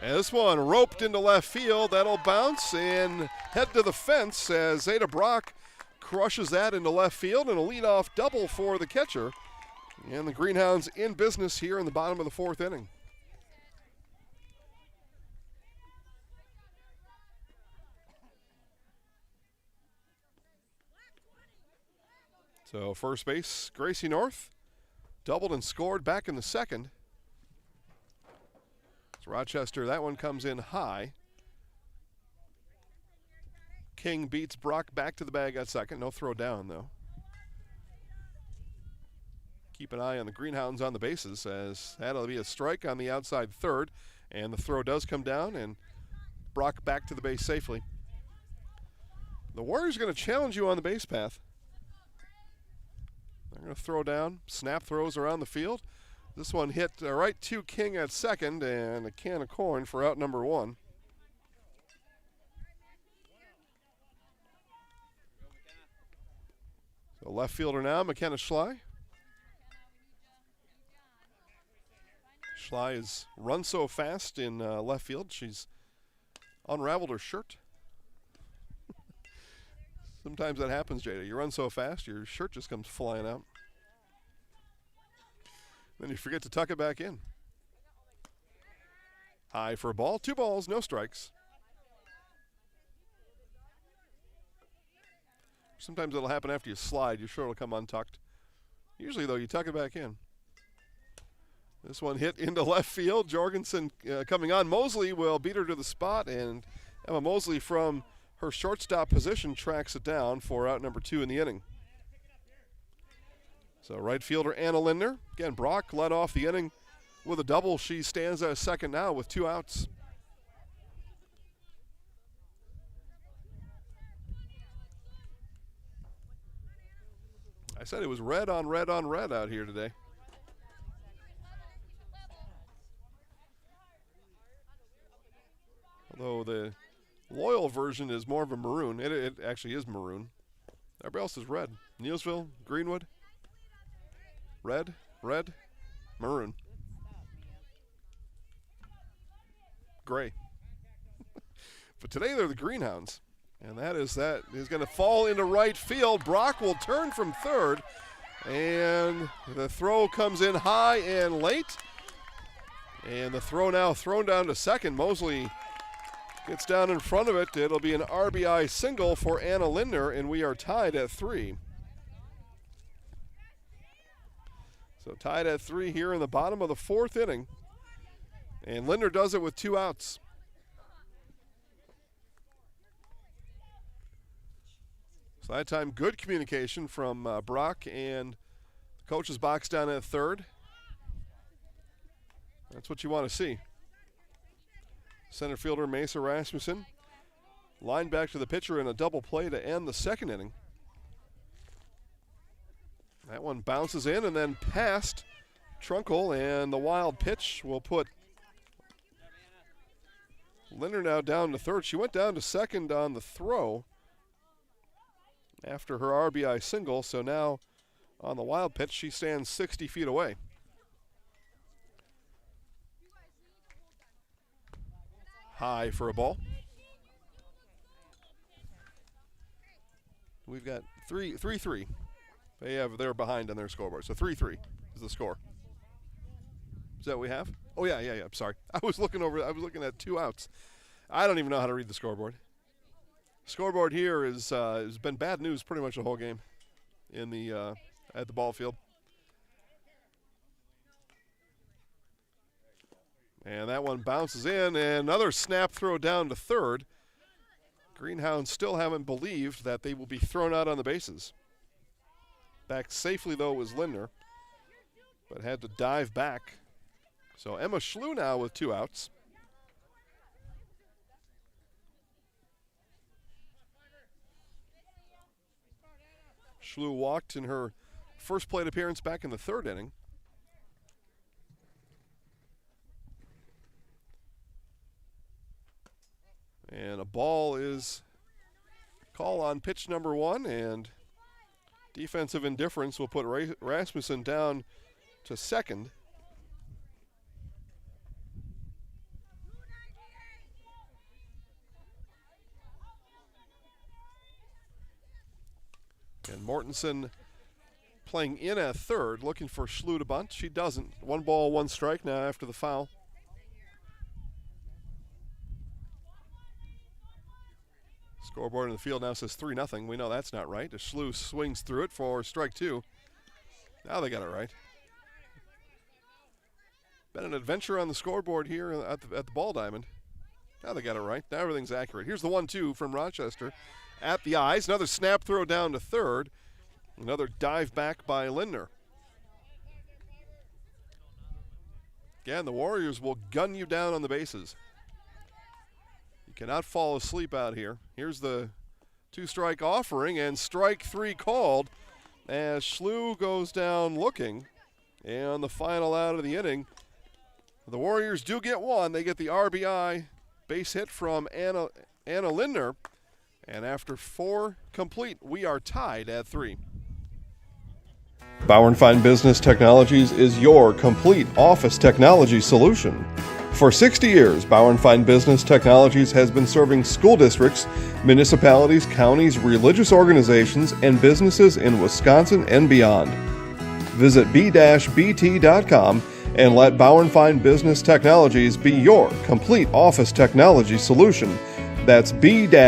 S1: And this one roped into left field. That'll bounce and head to the fence as Zeta Brock crushes that into left field, and a leadoff double for the catcher. And the Greenhounds in business here in the bottom of the fourth inning. So first base, Gracie North doubled and scored back in the second. Rochester, that one comes in high. King beats Brock back to the bag at second. No throw down, though. Keep an eye on the Greenhounds on the bases, as that'll be a strike on the outside third, and the throw does come down, and Brock back to the base safely. The Warriors are going to challenge you on the base path. They're going to throw down. Snap throws around the field. This one hit right to King at second, and a can of corn for out number one. So left fielder now, McKenna Schley. Schley has run so fast in left field, she's unraveled her shirt. Sometimes that happens, Jada. You run so fast, your shirt just comes flying out. Then you forget to tuck it back in. High for a ball. 2 balls, no strikes. Sometimes it'll happen after you slide. Your shirt will come untucked. Usually, though, you tuck it back in. This one hit into left field. Jorgensen coming on. Mosley will beat her to the spot, and Emma Mosley from her shortstop position tracks it down for out number 2 in the inning. So right fielder Anna Lindner. Again, Brock led off the inning with a double. She stands at second now with 2 outs. I said it was red on red on red out here today. So the Loyal version is more of a maroon. It actually is maroon. Everybody else is red. Neillsville, Greenwood, red, maroon, gray. But today they're the Greenhounds. And that is going to fall into right field. Brock will turn from third. And the throw comes in high and late. And the throw now thrown down to second. Mosley gets down in front of it. It'll be an RBI single for Anna Lindner, and we are tied at 3. So tied at 3 here in the bottom of the 4th inning. And Lindner does it with 2 outs. So that time, good communication from Brock and the coach's box down at third. That's what you want to see. Center fielder Mesa Rasmussen lined back to the pitcher in a double play to end the 2nd inning. That one bounces in and then past Trunkle, and the wild pitch will put Lindner now down to third. She went down to second on the throw after her RBI single, so now on the wild pitch she stands 60 feet away. High for a ball. We've got 3-3. They're behind on their scoreboard, so 3-3 is the score. Is that what we have? Oh yeah. I'm sorry. I was looking at 2 outs. I don't even know how to read the scoreboard. Scoreboard here has been bad news pretty much the whole game in the at the ball field. And that one bounces in, and another snap throw down to third. Greenhounds still haven't believed that they will be thrown out on the bases. Back safely, though, was Lindner, but had to dive back. So Emma Schlew now with 2 outs. Schlew walked in her first plate appearance back in the 3rd inning. And a ball is call on pitch number 1, and defensive indifference will put Rasmussen down to second. And Mortensen playing in at third, looking for Schlew to bunt. She doesn't. 1 ball, 1 strike now after the foul. Scoreboard in the field now says 3-0. We know that's not right. As Schlew swings through it for strike 2. Now they got it right. Been an adventure on the scoreboard here at the ball diamond. Now they got it right. Now everything's accurate. Here's the 1-2 from Rochester at the eyes. Another snap throw down to third. Another dive back by Lindner. Again, the Warriors will gun you down on the bases. Cannot fall asleep out here. Here's the 2-strike offering, and strike 3 called as Schlew goes down looking. And the final out of the inning, the Warriors do get 1. They get the RBI base hit from Anna Lindner. And after 4 complete, we are tied at 3.
S3: Bauer & Fine Business Technologies is your complete office technology solution. For 60 years, Bauer & Fine Business Technologies has been serving school districts, municipalities, counties, religious organizations, and businesses in Wisconsin and beyond. Visit b-bt.com and let Bauer & Fine Business Technologies be your complete office technology solution. That's b-bt.com.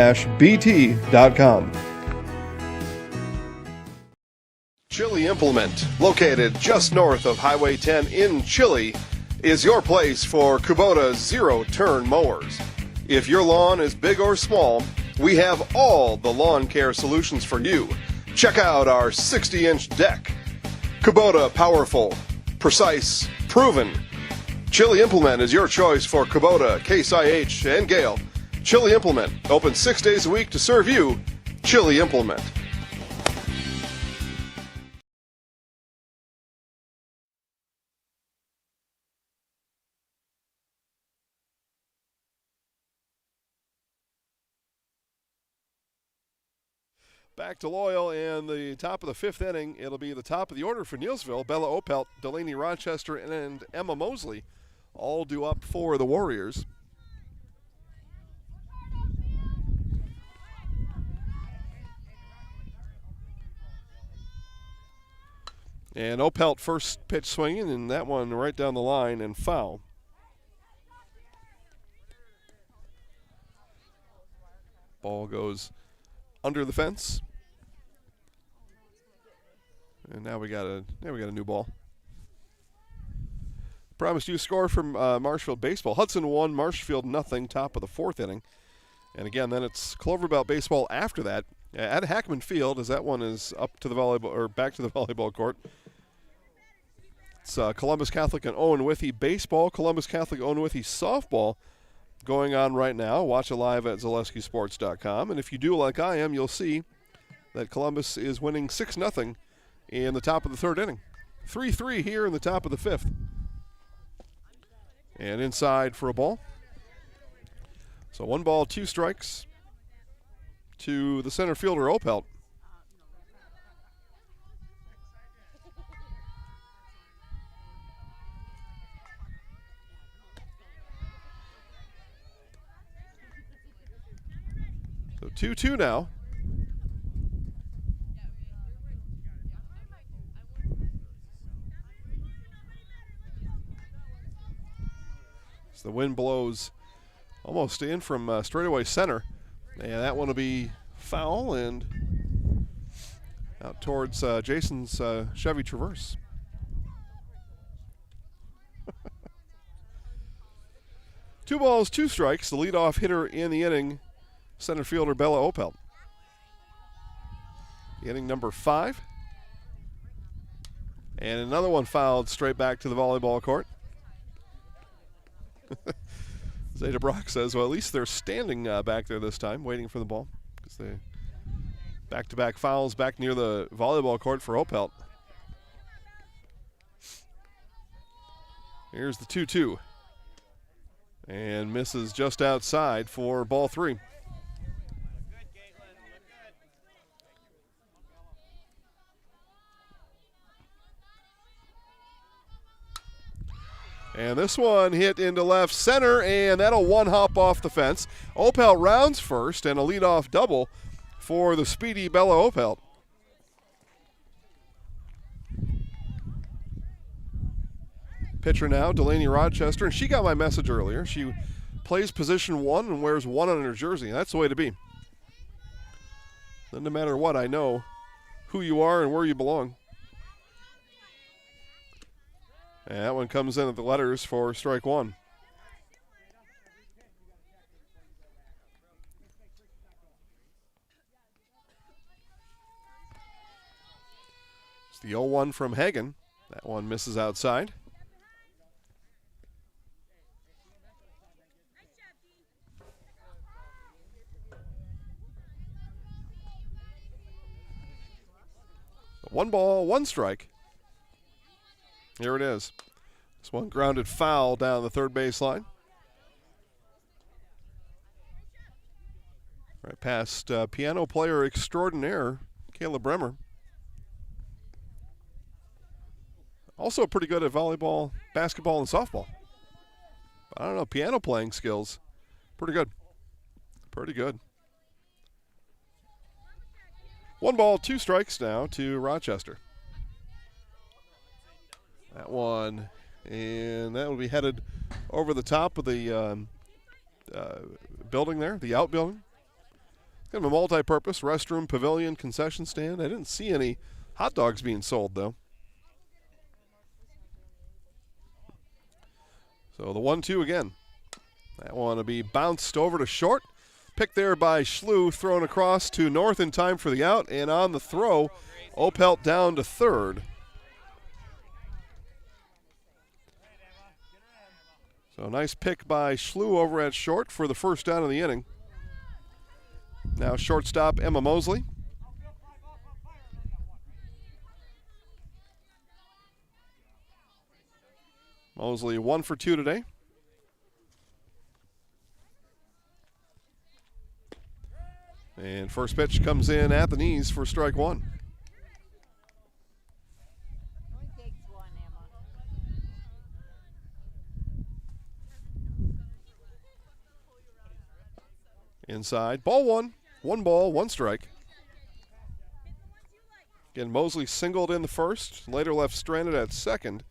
S3: Chili Implement, located just north of Highway 10 in Chili, is your place for Kubota zero-turn mowers. If your lawn is big or small, we have all the lawn care solutions for you. Check out our 60-inch deck. Kubota powerful, precise, proven. Chili Implement is your choice for Kubota, Case IH, and Gale. Chili Implement, open 6 days a week to serve you. Chili Implement.
S1: Back to Loyal in the top of the 5th inning. It'll be the top of the order for Neillsville. Bella Opelt, Delaney Rochester, and Emma Mosley all due up for the Warriors. And Opelt first pitch swinging, and that one right down the line and foul. Ball goes under the fence. And now we got a new ball. Promised you score from Marshfield baseball. Hudson 1, Marshfield nothing. Top of the 4th inning. And again, then it's Cloverbelt baseball after that at Hackman Field, as that one is up to the volleyball or back to the volleyball court. It's Columbus Catholic and Owen Withee baseball, Columbus Catholic Owen Withee softball going on right now. Watch it live at ZaleskySports.com. And if you do like I am, you'll see that Columbus is winning 6-0 in the top of the 3rd inning. 3-3 here in the top of the 5th. And inside for a ball. So 1 ball, 2 strikes to the center fielder, Opelt. So 2-2 now. As the wind blows almost in from straightaway center. And that one will be foul and out towards Jason's Chevy Traverse. Two balls, 2 strikes. The leadoff hitter in the inning, center fielder Bella Opelt. Inning number 5. And another one fouled straight back to the volleyball court. Zeta Brock says, well, at least they're standing back there this time, waiting for the ball. Because they back-to-back fouls back near the volleyball court for Opelt. Here's the 2-2. And misses just outside for ball 3. And this one hit into left center, and that'll one-hop off the fence. Opelt rounds first, and a leadoff double for the speedy Bella Opelt. Pitcher now, Delaney Rochester, and she got my message earlier. She plays position 1 and wears 1 on her jersey. That's the way to be. Then no matter what, I know who you are and where you belong. And that one comes in at the letters for strike 1. It's the 0-1 from Hagen. That one misses outside. So 1 ball, 1 strike. Here it is. This one grounded foul down the third baseline. Right past piano player extraordinaire, Kayla Bremer. Also pretty good at volleyball, basketball, and softball. But I don't know, piano playing skills, pretty good. Pretty good. 1 ball, 2 strikes now to Rochester. That one, and that will be headed over the top of the building there, the outbuilding. Kind of a multi-purpose restroom, pavilion, concession stand. I didn't see any hot dogs being sold, though. So the 1-2 again. That one will be bounced over to short. Picked there by Schlew, thrown across to North in time for the out, and on the throw, Opelt down to third. So nice pick by Schlew over at short for the first down of the inning. Now shortstop Emma Mosley. Mosley 1 for 2 today. And first pitch comes in at the knees for strike one. Inside, ball one. 1 ball, 1 strike. Again, Mosley singled in the first, later left stranded at second,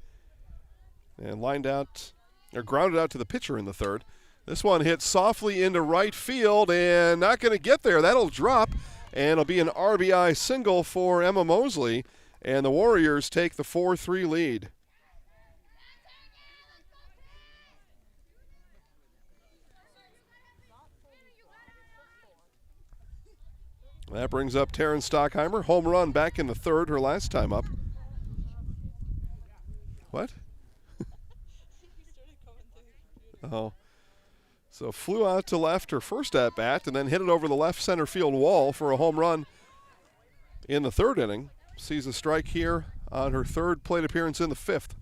S1: and lined out, or grounded out to the pitcher in the third. This one hit softly into right field and not going to get there. That'll drop, and it'll be an RBI single for Emma Mosley, and the Warriors take the 4-3 lead. That brings up Taryn Stockheimer. Home run back in the third, her last time up. What? Oh. So flew out to left her first at-bat and then hit it over the left center field wall for a home run in the third inning. Sees a strike here on her third plate appearance in the fifth.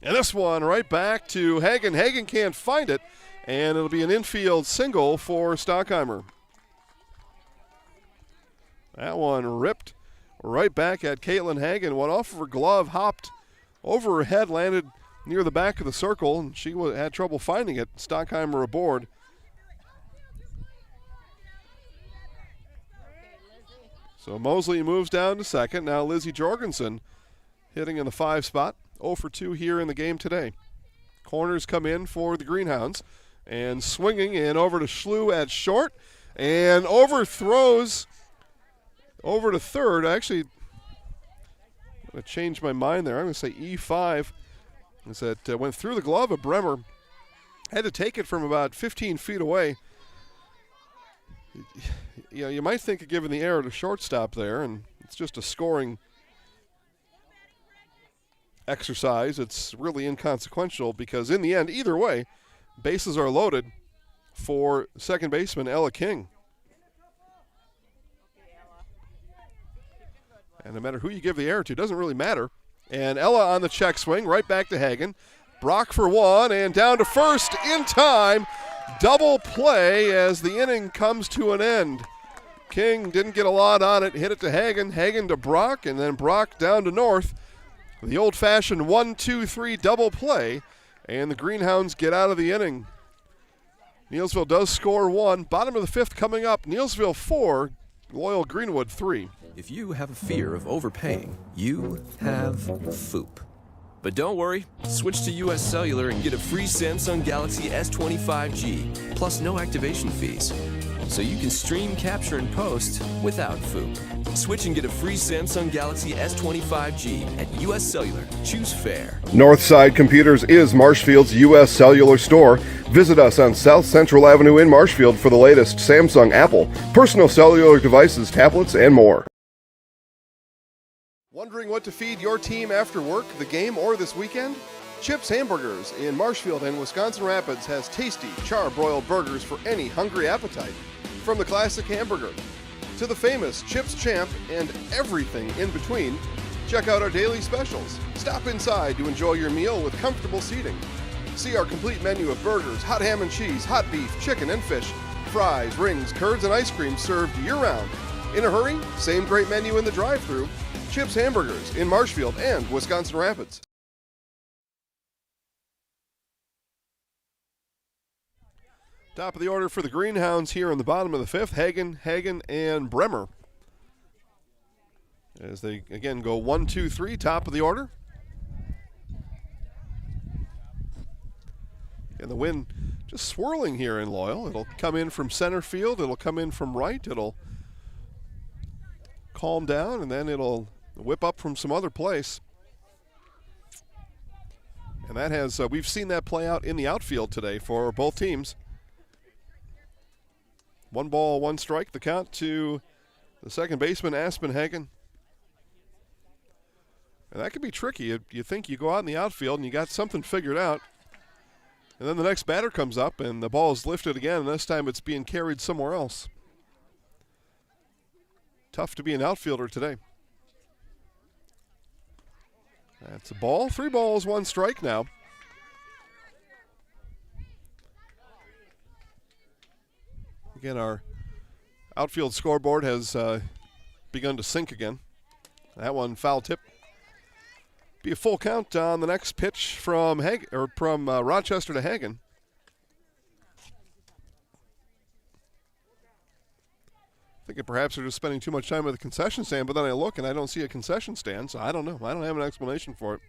S1: And this one right back to Hagen. Hagen can't find it, and it'll be an infield single for Stockheimer. That one ripped right back at Caitlin Hagen. Went off of her glove, hopped over her head, landed near the back of the circle, and she had trouble finding it. Stockheimer aboard. So Mosley moves down to second. Now Lizzie Jorgensen hitting in the 5 spot. 0 for 2 here in the game today. Corners come in for the Greenhounds. And swinging and over to Schlew at short. And overthrows over to third. Actually, I'm going to change my mind there. I'm going to say E5. As that went through the glove of Bremer. Had to take it from about 15 feet away. You know, you might think of giving the error to shortstop there, and it's just a scoring exercise. It's really inconsequential because in the end, either way, bases are loaded for second baseman Ella King. And no matter who you give the error to, doesn't really matter. And Ella on the check swing, right back to Hagen. Brock for one, and down to first in time. Double play as the inning comes to an end. King didn't get a lot on it, hit it to Hagen, Hagen to Brock, and then Brock down to North. The old-fashioned 1-2-3 double play, and the Greenhounds get out of the inning. Neillsville does score 1. Bottom of the 5th coming up. Neillsville 4, Loyal Greenwood 3.
S2: If you have a fear of overpaying, you have FOOP. But don't worry, switch to US Cellular and get a free Samsung Galaxy S25G, plus no activation fees. So you can stream, capture, and post without FOOP. Switch and get a free Samsung Galaxy S25G at US Cellular. Choose fair.
S3: Northside Computers is Marshfield's U.S. Cellular store. Visit us on South Central Avenue in Marshfield for the latest Samsung, Apple, personal cellular devices, tablets, and more.
S1: Wondering what to feed your team after work, the game, or this weekend? Chips Hamburgers in Marshfield and Wisconsin Rapids has tasty, char-broiled burgers for any hungry appetite. From the classic hamburger to the famous Chips Champ and everything in between, check out our daily specials. Stop inside to enjoy your meal with comfortable seating. See our complete menu of burgers, hot ham and cheese, hot beef, chicken and fish, fries, rings, curds, and ice cream served year-round. In a hurry? Same great menu in the drive-thru. Chips Hamburgers in Marshfield and Wisconsin Rapids. Top of the order for the Greenhounds here in the bottom of the 5th. Hagen, and Bremer. As they, again, go 1-2-3, top of the order. And the wind just swirling here in Loyal. It'll come in from center field. It'll come in from right. It'll calm down, and then it'll whip up from some other place. And that has, we've seen that play out in the outfield today for both teams. 1 ball, 1 strike, the count to the second baseman, Aspen Hagen. And that could be tricky. You think you go out in the outfield and you got something figured out. And then the next batter comes up and the ball is lifted again, and this time it's being carried somewhere else. Tough to be an outfielder today. That's a ball. 3 balls, 1 strike now. Again, our outfield scoreboard has begun to sink again. That one foul tip. Be a full count on the next pitch from Rochester to Hagen. Thinking perhaps they're just spending too much time at the concession stand, but then I look and I don't see a concession stand, so I don't know. I don't have an explanation for it.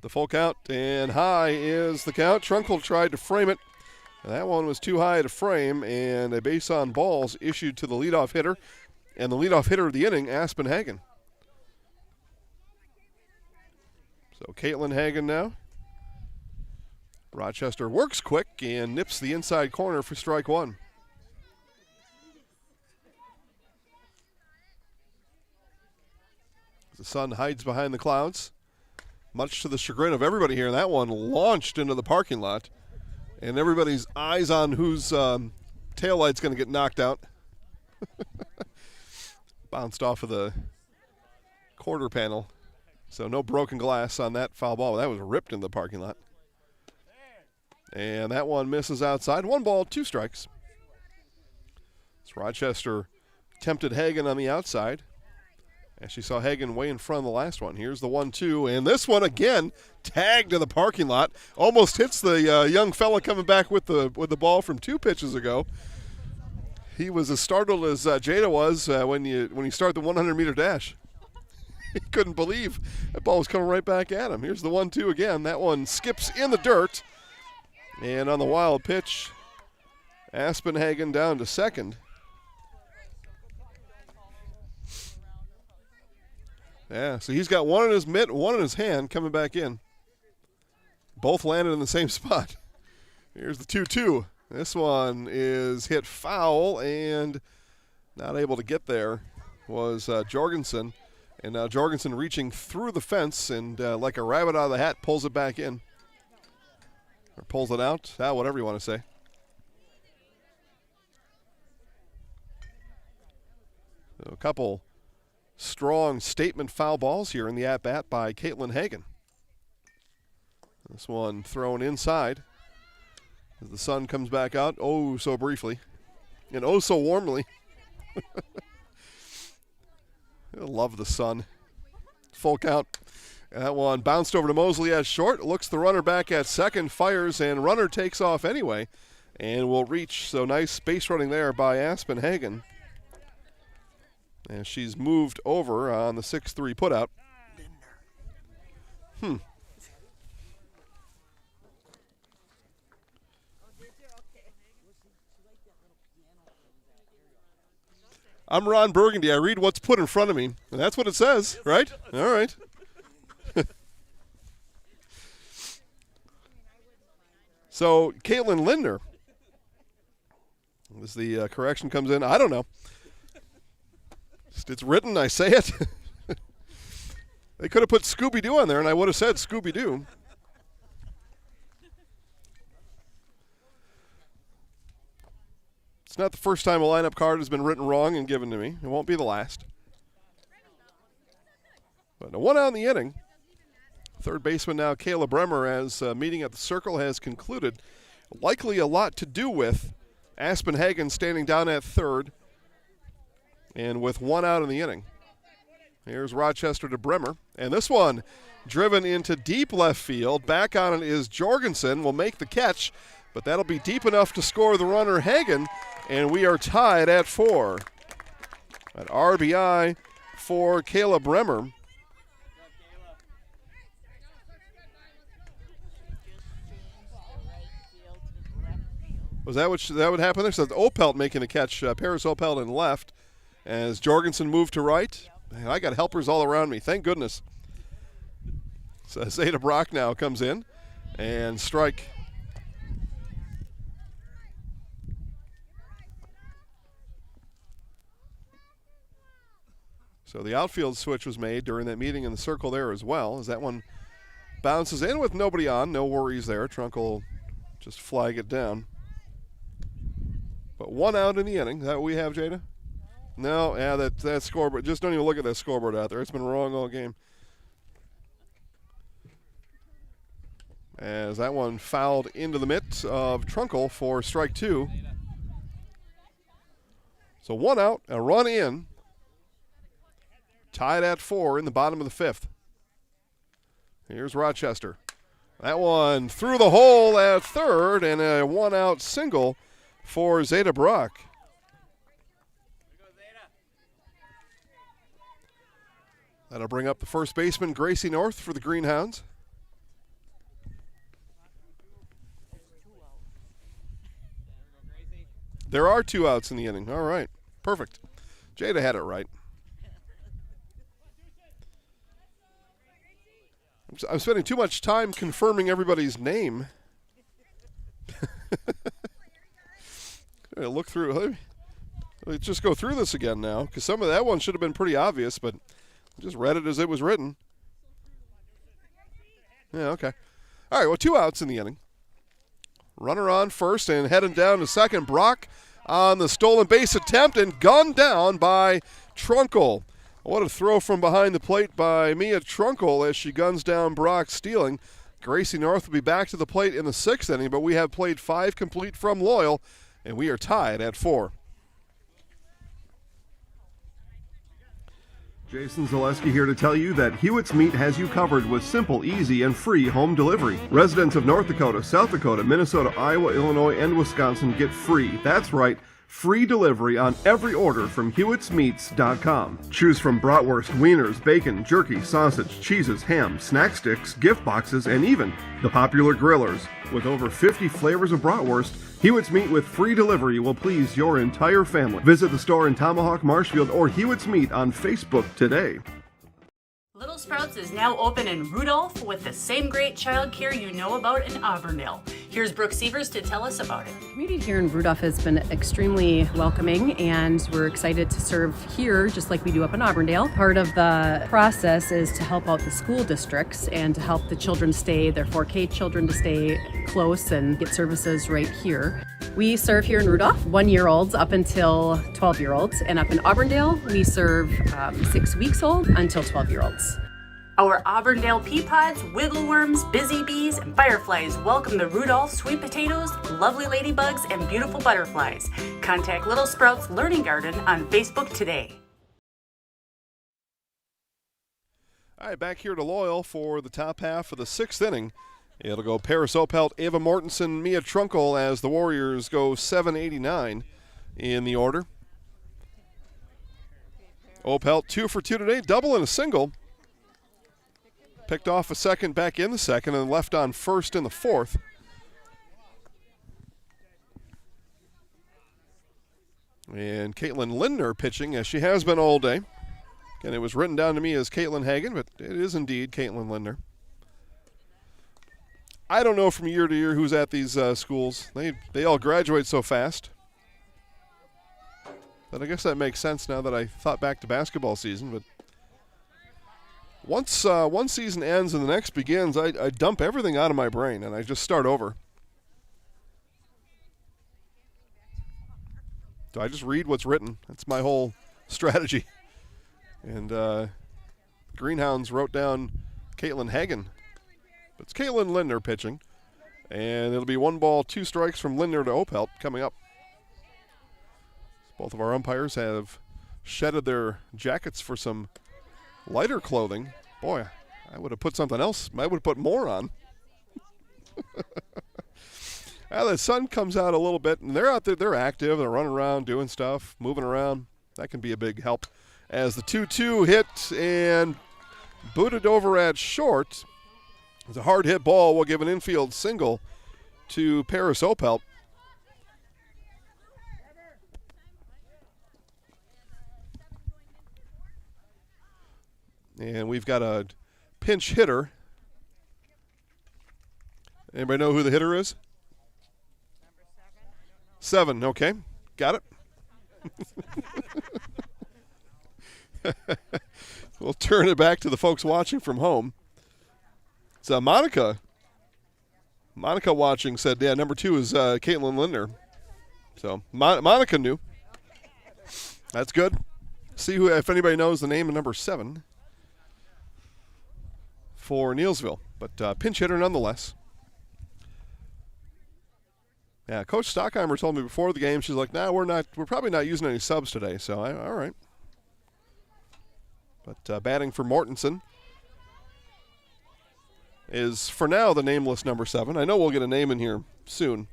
S1: The full count, and high is the count. Trunkle tried to frame it. That one was too high to frame, and a base on balls issued to the leadoff hitter, and the leadoff hitter of the inning, Aspen Hagen. So Caitlin Hagen now. Rochester works quick and nips the inside corner for strike one. The sun hides behind the clouds, much to the chagrin of everybody here. That one launched into the parking lot, and everybody's eyes on whose taillight's going to get knocked out. Bounced off of the quarter panel, so no broken glass on that foul ball. That was ripped in the parking lot. And that one misses outside. 1 ball, 2 strikes. It's Rochester tempted Hagen on the outside. And she saw Hagen way in front of the last one. Here's the 1-2, and this one again tagged in the parking lot. Almost hits the young fella coming back with the ball from 2 pitches ago. He was as startled as Jada was when you start the 100-meter dash. He couldn't believe that ball was coming right back at him. Here's the 1-2 again. That one skips in the dirt, and on the wild pitch, Aspen Hagen down to second. Yeah, so he's got one in his mitt, one in his hand coming back in. Both landed in the same spot. Here's the 2-2. This one is hit foul and not able to get there was Jorgensen. And now Jorgensen reaching through the fence and like a rabbit out of the hat pulls it back in. Or pulls it out, whatever you want to say. So a couple strong statement foul balls here in the at-bat by Caitlin Hagen. This one thrown inside as the sun comes back out, oh so briefly, and oh so warmly. I love the sun. Full count. And that one bounced over to Mosley at short, looks the runner back at second, fires, and runner takes off anyway, and will reach. So nice base running there by Aspen Hagen. And she's moved over on the 6-3 putout. I'm Ron Burgundy. I read what's put in front of me, and that's what it says, right? All right. So, Caitlin Lindner. As the correction comes in, I don't know. It's written, I say it. They could have put Scooby-Doo on there, and I would have said Scooby-Doo. It's not the first time a lineup card has been written wrong and given to me. It won't be the last. But a 1 out in the inning. Third baseman now, Kayla Bremer, as meeting at the circle has concluded. Likely a lot to do with Aspen Hagen standing down at third and with 1 out in the inning. Here's Rochester to Bremer. And this one driven into deep left field. Back on it is Jorgensen. Will make the catch, but that'll be deep enough to score the runner Hagen. And we are tied at 4. An RBI for Kayla Bremer. Was that what happened there? So Opelt making the catch. Paris Opelt in left as Jorgensen moved to right. Man, I got helpers all around me. Thank goodness. So Zeta Brock now comes in and strike. So the outfield switch was made during that meeting in the circle there as well, as that one bounces in with nobody on. No worries there. Trunk will just flag it down. But 1 out in the inning. Is that what we have, Jada? No, yeah, that scoreboard. Just don't even look at that scoreboard out there. It's been wrong all game. As that one fouled into the mitt of Trunkle for strike 2. So 1 out, a run in. Tied at 4 in the bottom of the 5th. Here's Rochester. That one through the hole at third, and a 1-out single for Zeta Brock. That'll bring up the first baseman, Gracie North, for the Greenhounds. There are 2 outs in the inning. All right. Perfect. Jada had it right. I'm spending too much time confirming everybody's name. Look through. Let's just go through this again now, because some of that one should have been pretty obvious, but I just read it as it was written. Yeah, okay. All right, well, 2 outs in the inning. Runner on first and heading down to second. Brock on the stolen base attempt and gunned down by Trunkle. What a throw from behind the plate by Mia Trunkle as she guns down Brock stealing. Gracie North will be back to the plate in the 6th inning, but we have played 5 complete from Loyal, and we are tied at 4.
S3: Jason Zaleski here to tell you that Hewitt's Meat has you covered with simple, easy, and free home delivery. Residents of North Dakota, South Dakota, Minnesota, Iowa, Illinois, and Wisconsin get free. That's right. Free delivery on every order from Hewitt'sMeats.com. Choose from bratwurst, wieners, bacon, jerky, sausage, cheeses, ham, snack sticks, gift boxes, and even the popular grillers. With over 50 flavors of bratwurst, Hewitt's Meat with free delivery will please your entire family. Visit the store in Tomahawk, Marshfield, or Hewitt's Meat on Facebook today.
S4: Little Sprouts is now open in Rudolph with the same great childcare you know about in Auburndale. Here's Brooke Sievers to tell us about it.
S5: The community here in Rudolph has been extremely welcoming, and we're excited to serve here just like we do up in Auburndale. Part of the process is to help out the school districts and to help the children stay, their 4K children, to stay close and get services right here. We serve here in Rudolph 1-year-olds up until 12-year-olds, and up in Auburndale we serve 6 weeks old until 12-year-olds.
S4: Our Auburndale pea pods, wiggle worms, busy bees, and fireflies welcome the Rudolph sweet potatoes, lovely ladybugs, and beautiful butterflies. Contact Little Sprouts Learning Garden on Facebook today.
S1: All right, back here to Loyal for the top half of the 6th inning. It'll go Paris Opelt, Ava Mortensen, Mia Trunkle as the Warriors go 7-89 in the order. Opelt 2 for 2 today, double and a single. Picked off a second back in the 2nd and left on first in the 4th. And Caitlin Lindner pitching as she has been all day. Again, it was written down to me as Caitlin Hagen, but it is indeed Caitlin Lindner. I don't know from year to year who's at these schools. They all graduate so fast. But I guess that makes sense now that I thought back to basketball season. But once one season ends and the next begins, I dump everything out of my brain and I just start over. So I just read what's written. That's my whole strategy. And Greenhounds wrote down Caitlin Hagen. But it's Caitlin Lindner pitching. And it'll be 1 ball, 2 strikes from Lindner to Opelt coming up. Both of our umpires have shedded their jackets for some lighter clothing. Boy, I would have put something else. I would have put more on. The sun comes out a little bit, and they're out there. They're active. They're running around, doing stuff, moving around. That can be a big help. As the 2-2 hit and booted over at short. It's a hard hit ball. We'll give an infield single to Paris Opelt. And we've got a pinch hitter. Anybody know who the hitter is? 7, okay. Got it. We'll turn it back to the folks watching from home. It's Monica. Monica watching said, yeah, number 2 is Caitlin Lindner. So Monica knew. That's good. See if anybody knows the name of number 7 for Neillsville. But pinch hitter nonetheless. Yeah, Coach Stockheimer told me before the game, she's like, nah, we're probably not using any subs today, so all right. But batting for Mortensen is, for now, the nameless number 7. I know we'll get a name in here soon.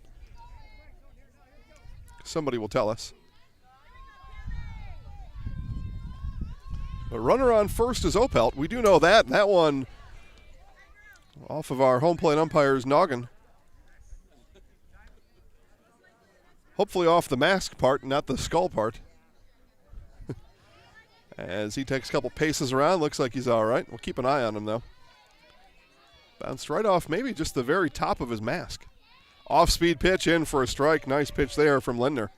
S1: Somebody will tell us. But runner on first is Opelt. We do know that. That one off of our home plate umpire's noggin. Hopefully off the mask part, not the skull part. As he takes a couple paces around, looks like he's all right. We'll keep an eye on him, though. Bounced right off maybe just the very top of his mask. Off-speed pitch in for a strike. Nice pitch there from Lindner.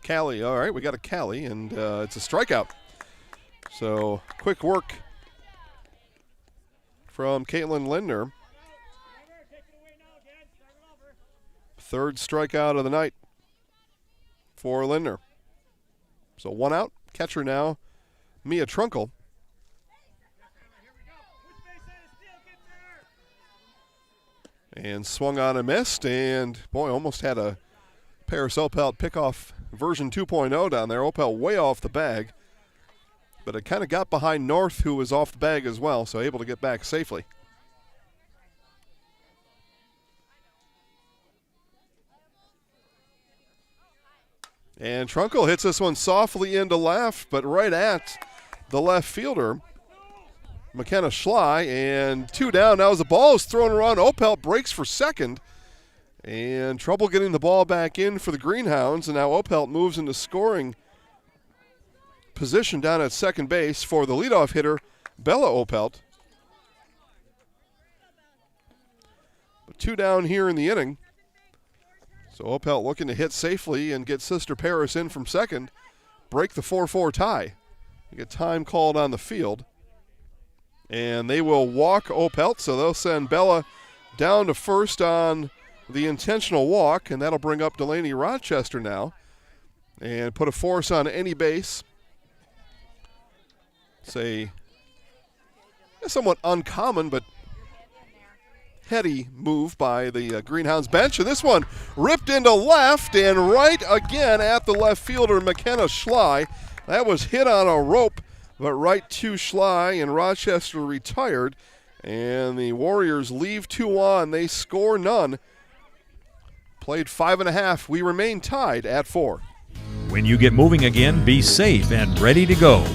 S1: Callie, all right, we got a Callie, and it's a strikeout. So quick work from Caitlin Lindner. Third strikeout of the night for Lindner. So 1 out. Catcher now, Mia Trunkle. And swung on and missed, and boy, almost had a Paris Opelt pickoff version 2.0 down there. Opel way off the bag, but it kind of got behind North, who was off the bag as well, so able to get back safely. And Trunkle hits this one softly into left, but right at the left fielder, McKenna Schley, and 2 down. Now as the ball is thrown around, Opelt breaks for second, and trouble getting the ball back in for the Greenhounds, and now Opelt moves into scoring position down at second base for the leadoff hitter, Bella Opelt. But 2 down here in the inning. So Opelt looking to hit safely and get Sister Paris in from second, break the 4-4 tie. You get time called on the field. And they will walk Opelt, so they'll send Bella down to first on the intentional walk, and that'll bring up Delaney Rochester now and put a force on any base. It's a somewhat uncommon but heady move by the Greenhounds bench, and this one ripped into left and right again at the left fielder, McKenna Schley. That was hit on a rope, but right to Schley, and Rochester retired, and the Warriors leave 2 on. They score none. Played 5.5. We remain tied at 4.
S6: When you get moving again, be safe and ready to go.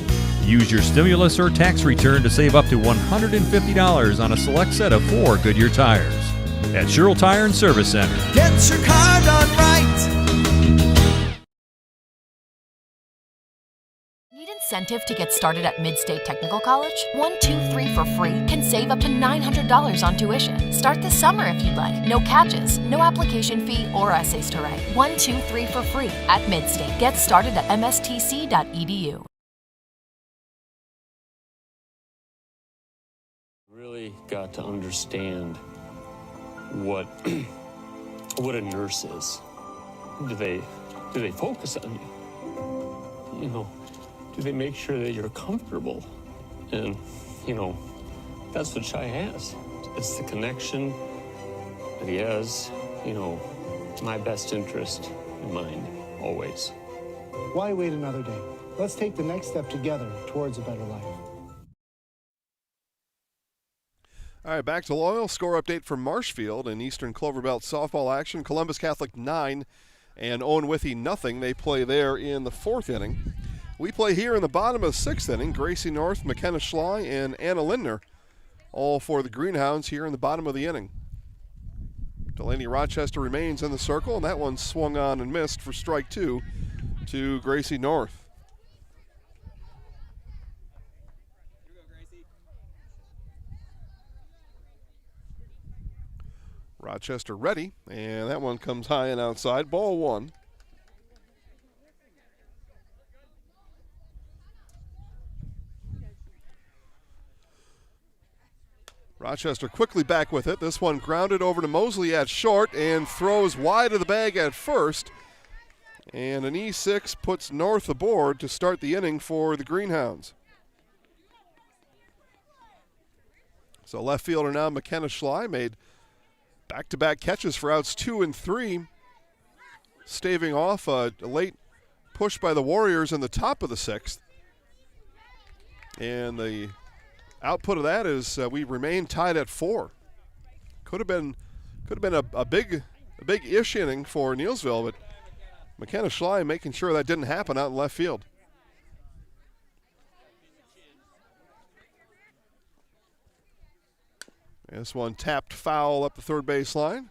S6: Use your stimulus or tax return to save up to $150 on a select set of 4 Goodyear tires at Sherrill Tire and Service Center.
S7: Get your car done right.
S8: Need incentive to get started at Mid-State Technical College? 1, 2, 3 for free can save up to $900 on tuition. Start this summer if you'd like. No catches, no application fee or essays to write. 1, 2, 3 for free at Mid-State. Get started at mstc.edu.
S9: Really got to understand what what a nurse is. Do they focus on you? You know, do they make sure that you're comfortable? And you know, that's what Shai has. It's the connection that he has. You know, my best interest in mind always.
S10: Why wait another day? Let's take the next step together towards a better life.
S1: All right, back to Loyal. Score update from Marshfield in Eastern Clover Belt softball action. Columbus Catholic 9 and Owen Withy nothing. They play there in the 4th inning. We play here in the bottom of the 6th inning. Gracie North, McKenna Schley, and Anna Lindner, all for the Greenhounds here in the bottom of the inning. Delaney Rochester remains in the circle, and that one swung on and missed for strike 2 to Gracie North. Rochester ready, and that one comes high and outside. Ball 1. Rochester quickly back with it. This one grounded over to Mosley at short and throws wide of the bag at first. And an E6 puts North aboard to start the inning for the Greenhounds. So left fielder now, McKenna Schley, made back-to-back catches for outs 2 and 3, staving off a late push by the Warriors in the top of the 6th. And the output of that is we remain tied at 4. Could have been a big-ish inning for Neillsville, but McKenna Schley making sure that didn't happen out in left field. This one tapped foul up the third base line.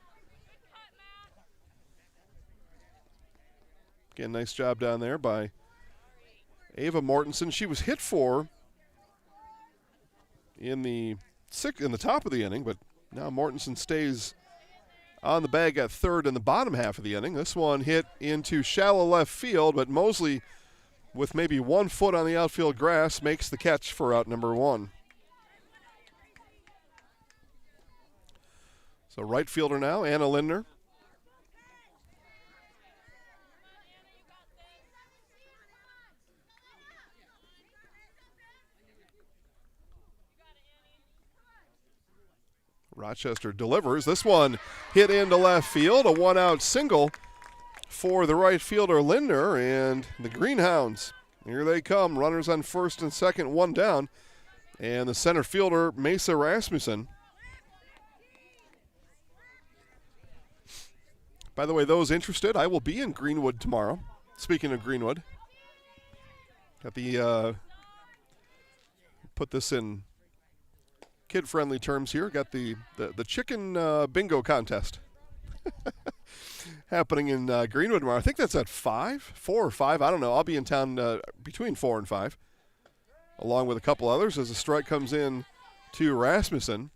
S1: Again, nice job down there by Ava Mortensen. She was hit for in the top of the inning, but now Mortensen stays on the bag at third in the bottom half of the inning. This one hit into shallow left field, but Mosley, with maybe 1 foot on the outfield grass, makes the catch for out number 1. So right fielder now, Anna Lindner. Rochester delivers. This one hit into left field, a 1-out single for the right fielder Lindner, and the Greenhounds, here they come. Runners on first and second, 1 down, and the center fielder Mesa Rasmussen. By the way, those interested, I will be in Greenwood tomorrow. Speaking of Greenwood, got the put this in kid-friendly terms here. Got the chicken bingo contest happening in Greenwood tomorrow. I think that's at 4 or 5. I don't know. I'll be in town between 4 and 5, along with a couple others as the strike comes in to Rasmussen.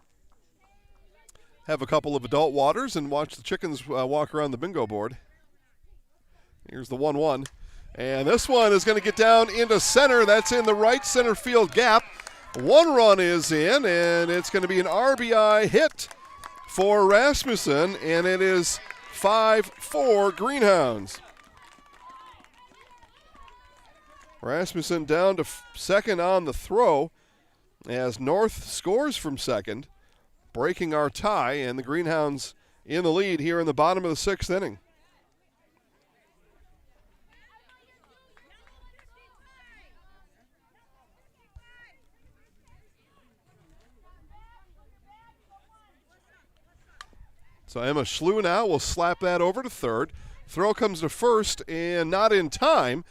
S1: Have a couple of adult waters and watch the chickens walk around the bingo board. Here's the 1-1. And this one is going to get down into center. That's in the right center field gap. 1 run is in, and it's going to be an RBI hit for Rasmussen, and it is 5-4 Greenhounds. Rasmussen down to second on the throw as North scores from second, breaking our tie, and the Greenhounds in the lead here in the bottom of the 6th inning. So Emma Schlew now will slap that over to third. Throw comes to first and not in time,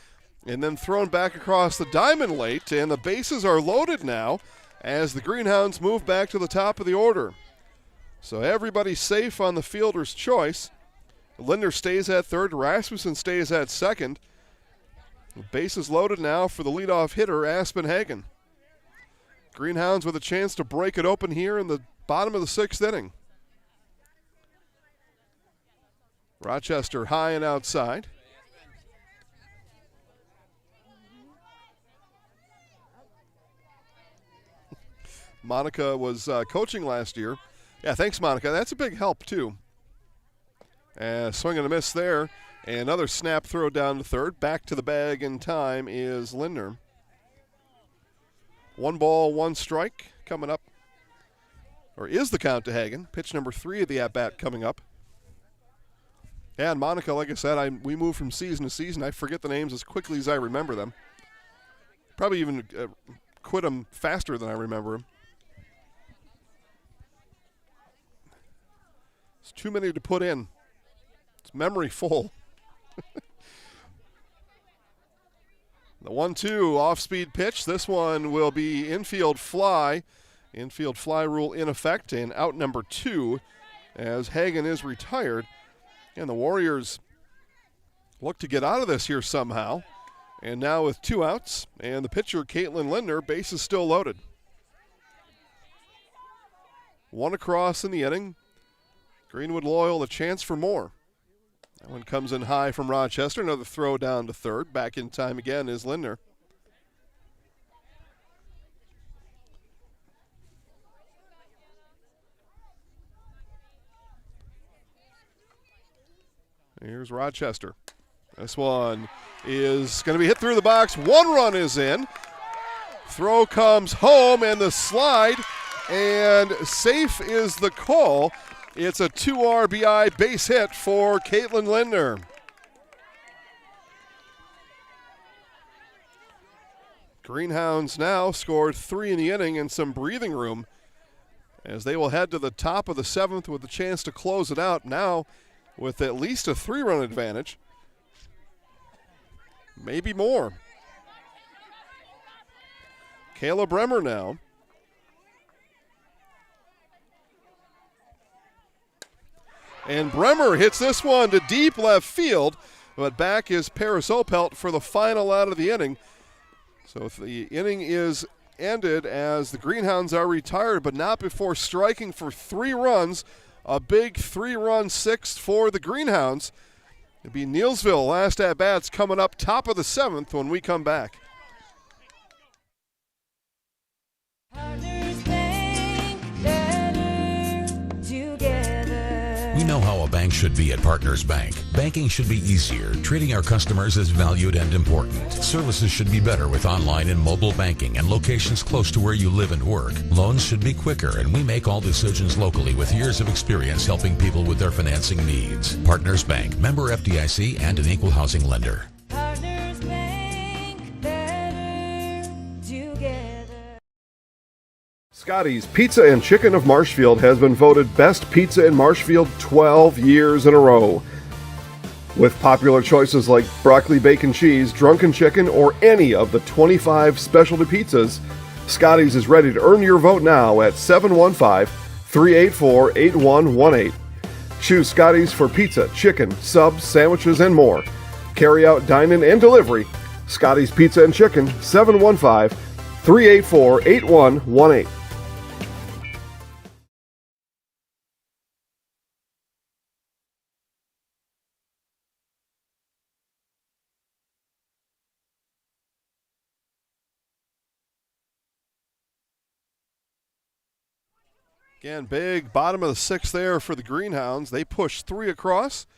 S1: and then thrown back across the diamond late, and the bases are loaded now as the Greenhounds move back to the top of the order. So everybody's safe on the fielder's choice. Lindner stays at third. Rasmussen stays at second. The bases loaded now for the leadoff hitter, Aspen Hagen. Greenhounds with a chance to break it open here in the bottom of the 6th inning. Rochester high and outside. Monica was coaching last year. Yeah, thanks, Monica. That's a big help, too. Swing and a miss there. And another snap throw down to third. Back to the bag in time is Lindner. 1 ball, 1 strike coming up. Or is the count to Hagen. Pitch number 3 of the at-bat coming up. And Monica, like I said, we move from season to season. I forget the names as quickly as I remember them. Probably even quit them faster than I remember them. It's too many to put in. It's memory full. The 1-2 off-speed pitch. This one will be infield fly. Infield fly rule in effect, and out number 2 as Hagen is retired. And the Warriors look to get out of this here somehow. And now with 2 outs, and the pitcher, Caitlin Lindner, bases still loaded. 1 across in the inning. Greenwood Loyal a chance for more. That one comes in high from Rochester. Another throw down to third. Back in time again is Lindner. Here's Rochester. This one is going to be hit through the box. 1 run is in. Throw comes home and the slide, and safe is the call. It's a 2 RBI base hit for Caitlin Lindner. Greenhounds now scored 3 in the inning and some breathing room as they will head to the top of the 7th with a chance to close it out now with at least a 3-run advantage. Maybe more. Kayla Bremer now. And Bremer hits this one to deep left field, but back is Paris Opelt for the final out of the inning. So the inning is ended as the Greenhounds are retired, but not before striking for 3 runs. A big 3-run sixth for the Greenhounds. It'll be Neillsville last at-bats coming up top of the 7th when we come back.
S11: We know how a bank should be at Partners Bank. Banking should be easier, treating our customers as valued and important. Services should be better with online and mobile banking and locations close to where you live and work. Loans should be quicker, and we make all decisions locally with years of experience helping people with their financing needs. Partners Bank, member FDIC, and an equal housing lender.
S12: Partners Bank, better together.
S3: Scotty's Pizza and Chicken of Marshfield has been voted Best Pizza in Marshfield 12 years in a row. With popular choices like broccoli, bacon, cheese, drunken chicken, or any of the 25 specialty pizzas, Scotty's is ready to earn your vote now at 715-384-8118. Choose Scotty's for pizza, chicken, subs, sandwiches, and more. Carry out, dine-in, and delivery. Scotty's Pizza and Chicken, 715-384-8118.
S1: Again, big bottom of the 6th there for the Greenhounds. They push 3 across.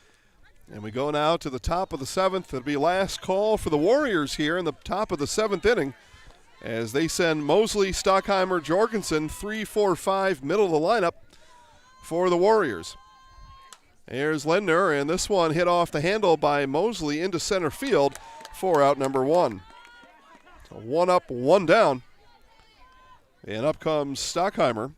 S1: And we go now to the top of the 7th. It'll be last call for the Warriors here in the top of the 7th inning as they send Mosley, Stockheimer, Jorgensen 3, 4, 5, middle of the lineup for the Warriors. Here's Lindner, and this one hit off the handle by Mosley into center field for out number 1. So 1 up, 1 down. And up comes Stockheimer.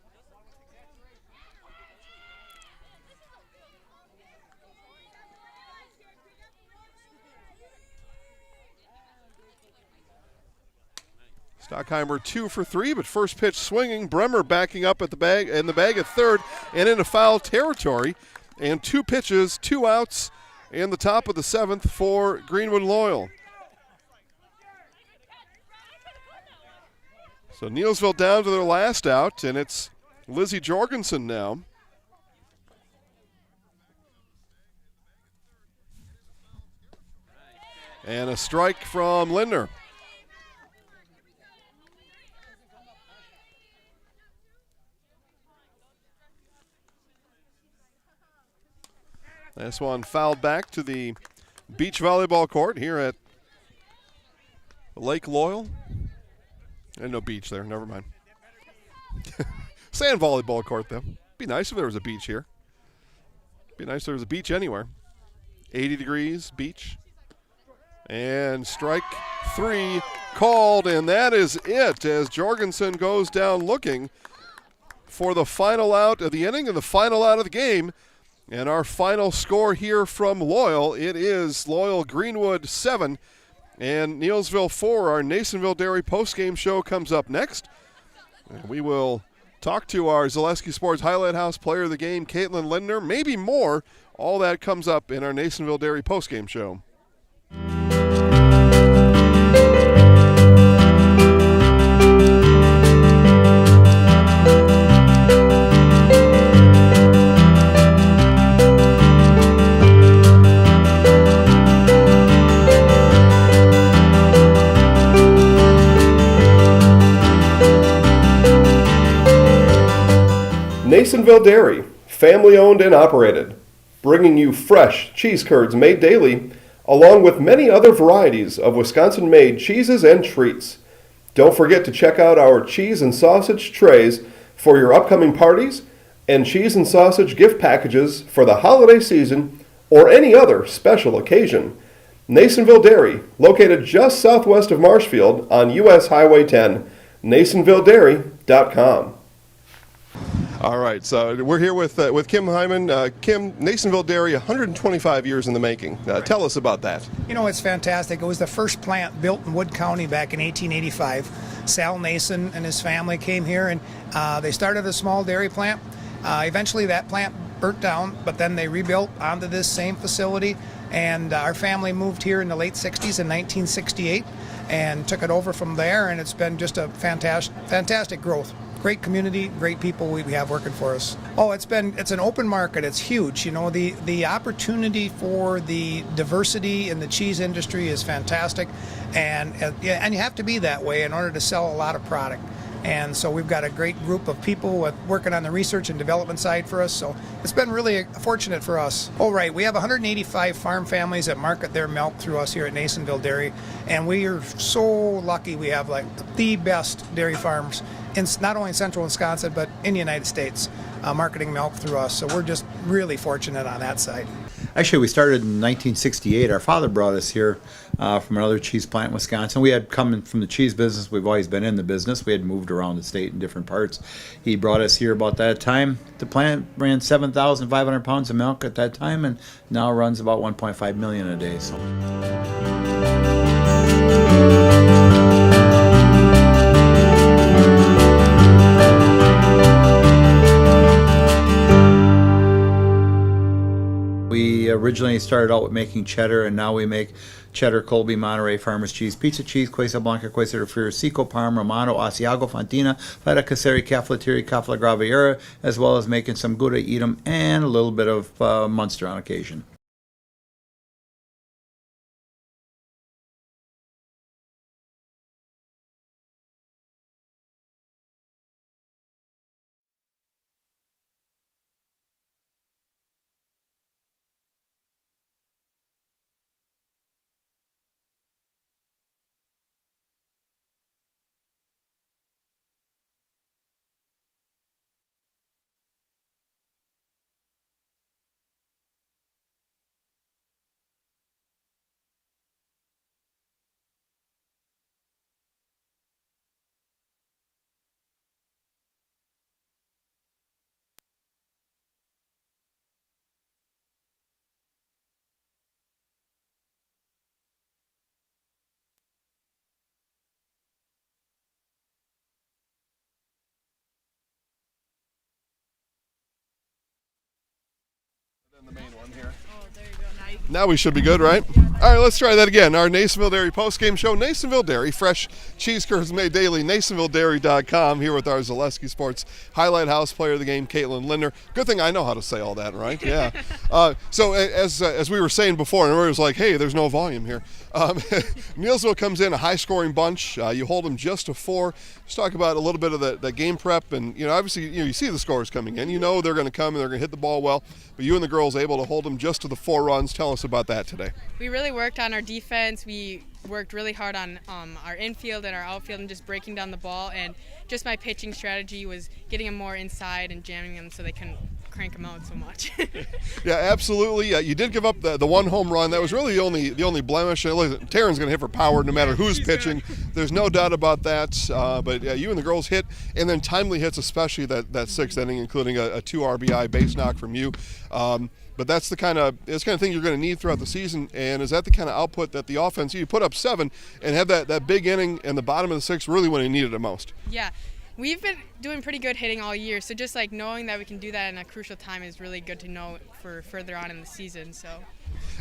S1: Stockheimer 2 for 3, but first pitch swinging. Bremer backing up at the bag at third and into foul territory. And 2 pitches, 2 outs in the top of the 7th for Greenwood Loyal. So Neillsville down to their last out, and it's Lizzie Jorgensen now. And a strike from Lindner. This one fouled back to the beach volleyball court here at Lake Loyal. And no beach there, never mind. Sand volleyball court, though. Be nice if there was a beach here. Be nice if there was a beach anywhere. 80 degrees, beach. And strike 3 called, and that is it as Jorgensen goes down looking for the final out of the inning and the final out of the game. And our final score here from Loyal, it is Loyal Greenwood 7 and Neillsville 4. Our Nasonville Dairy postgame show comes up next. And we will talk to our Zaleski Sports Highlight House player of the game, Caitlin Lindner, maybe more. All that comes up in our Nasonville Dairy postgame show.
S3: Nasonville Dairy, family owned and operated, bringing you fresh cheese curds made daily along with many other varieties of Wisconsin-made cheeses and treats. Don't forget to check out our cheese and sausage trays for your upcoming parties and cheese and sausage gift packages for the holiday season or any other special occasion. Neillsville Dairy, located just southwest of Marshfield on US Highway 10, neillsvilledairy.com.
S1: All right, so we're here with Kim Hyman. Kim, Neillsville Dairy, 125 years in the making. Tell us about that.
S17: You know, it's fantastic. It was the first plant built in Wood County back in 1885. Sal Nason and his family came here, and they started a small dairy plant. Eventually that plant burnt down, but then they rebuilt onto this same facility, and our family moved here in the late 60s in 1968 and took it over from there, and it's been just a fantastic growth. Great community, great people we have working for us. Oh, it's an open market. It's huge. You know, the opportunity for the diversity in the cheese industry is fantastic, and you have to be that way in order to sell a lot of product. And so we've got a great group of people working on the research and development side for us. So it's been really fortunate for us. Oh, right. We have 185 farm families that market their milk through us here at Neillsville Dairy. And we are so lucky we have like the best dairy farms in not only in central Wisconsin, but in the United States, marketing milk through us. So we're just really fortunate on that side.
S18: Actually, we started in 1968. Our father brought us here from another cheese plant in Wisconsin. We had come from the cheese business. We've always been in the business. We had moved around the state in different parts. He brought us here about that time. The plant ran 7,500 pounds of milk at that time, and now runs about 1.5 million a day. So. We originally started out with making cheddar, and now we make cheddar, Colby, Monterey, Farmers cheese, pizza cheese, Quesa Blanca, Quesa de Friar, Seco, Parma, Romano, Asiago, Fontina, Feta Caseri, Cafflettieri, Cafla Graviera, as well as making some Gouda Edam and a little bit of Munster on occasion.
S1: The main one here. Oh, there you go. Now we should be good, right? All right, let's try that again. Our Neillsville Dairy postgame show. Neillsville Dairy, fresh cheese curds made daily. NeillsvilleDairy.com. Here with our Zaleski Sports Highlight House player of the game, Caitlin Lindner. Good thing I know how to say all that, right? Yeah. So as we were saying before, and everybody was like, "Hey, there's no volume here." Neillsville comes in a high-scoring bunch. You hold them just to 4. Let's talk about a little bit of the game prep, and obviously you see the scores coming in. You know they're going to come and they're going to hit the ball well. But you and the girls able to hold them just to the 4 runs. Tell us about that today.
S19: We really worked on our defense. We worked really hard on our infield and our outfield and just breaking down the ball. And just my pitching strategy was getting them more inside and jamming them so they couldn't crank them out so much.
S1: Yeah, absolutely. You did give up the 1 home run. That was really the only blemish. Taryn's going to hit for power no matter who's pitching. There's no doubt about that. But you and the girls hit, and then timely hits, especially that 6th inning, including a 2 RBI base knock from you. But that's the kind of thing you're going to need throughout the season. And is that the kind of output that the offense, you put up 7 and have that big inning in the bottom of the 6th really when you need it the most?
S19: Yeah. We've been doing pretty good hitting all year, so just like knowing that we can do that in a crucial time is really good to know for further on in the season. So.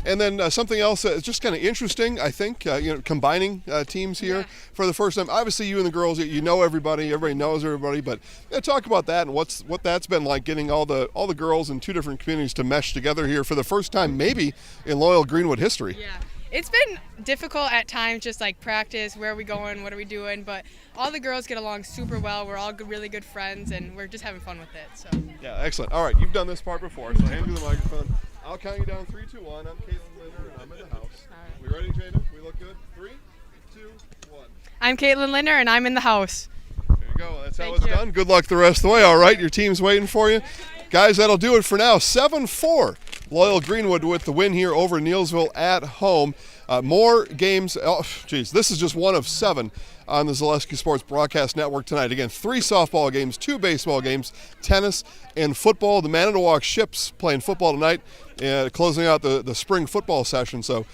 S1: And then something else that's just kind of interesting, I think, combining teams here for the first time. Obviously, you and the girls, you know everybody knows everybody, but talk about that and what that's been like, getting all the girls in 2 different communities to mesh together here for the first time, maybe in loyal Greenwood history.
S19: Yeah. It's been difficult at times, just like practice, where are we going, what are we doing, but all the girls get along super well. We're all really good friends, and we're just having fun with it. So.
S1: Yeah, excellent. All right, you've done this part before, so hand me the microphone. I'll count you down 3, 2, 1. I'm Caitlin Lindner, and I'm in the house. We ready, Jada? We look good? 3, 2, 1.
S19: I'm Caitlin Linder, and I'm in the house.
S1: There you go. That's how it's done. Good luck the rest of the way. All right, your team's waiting for you. Guys, that'll do it for now. 7-4. Loyal Greenwood with the win here over Neillsville at home. More games. Oh, geez, this is just one of 7 on the Zaleski Sports Broadcast Network tonight. Again, 3 softball games, 2 baseball games, tennis, and football. The Manitowoc Ships playing football tonight, closing out the spring football session. So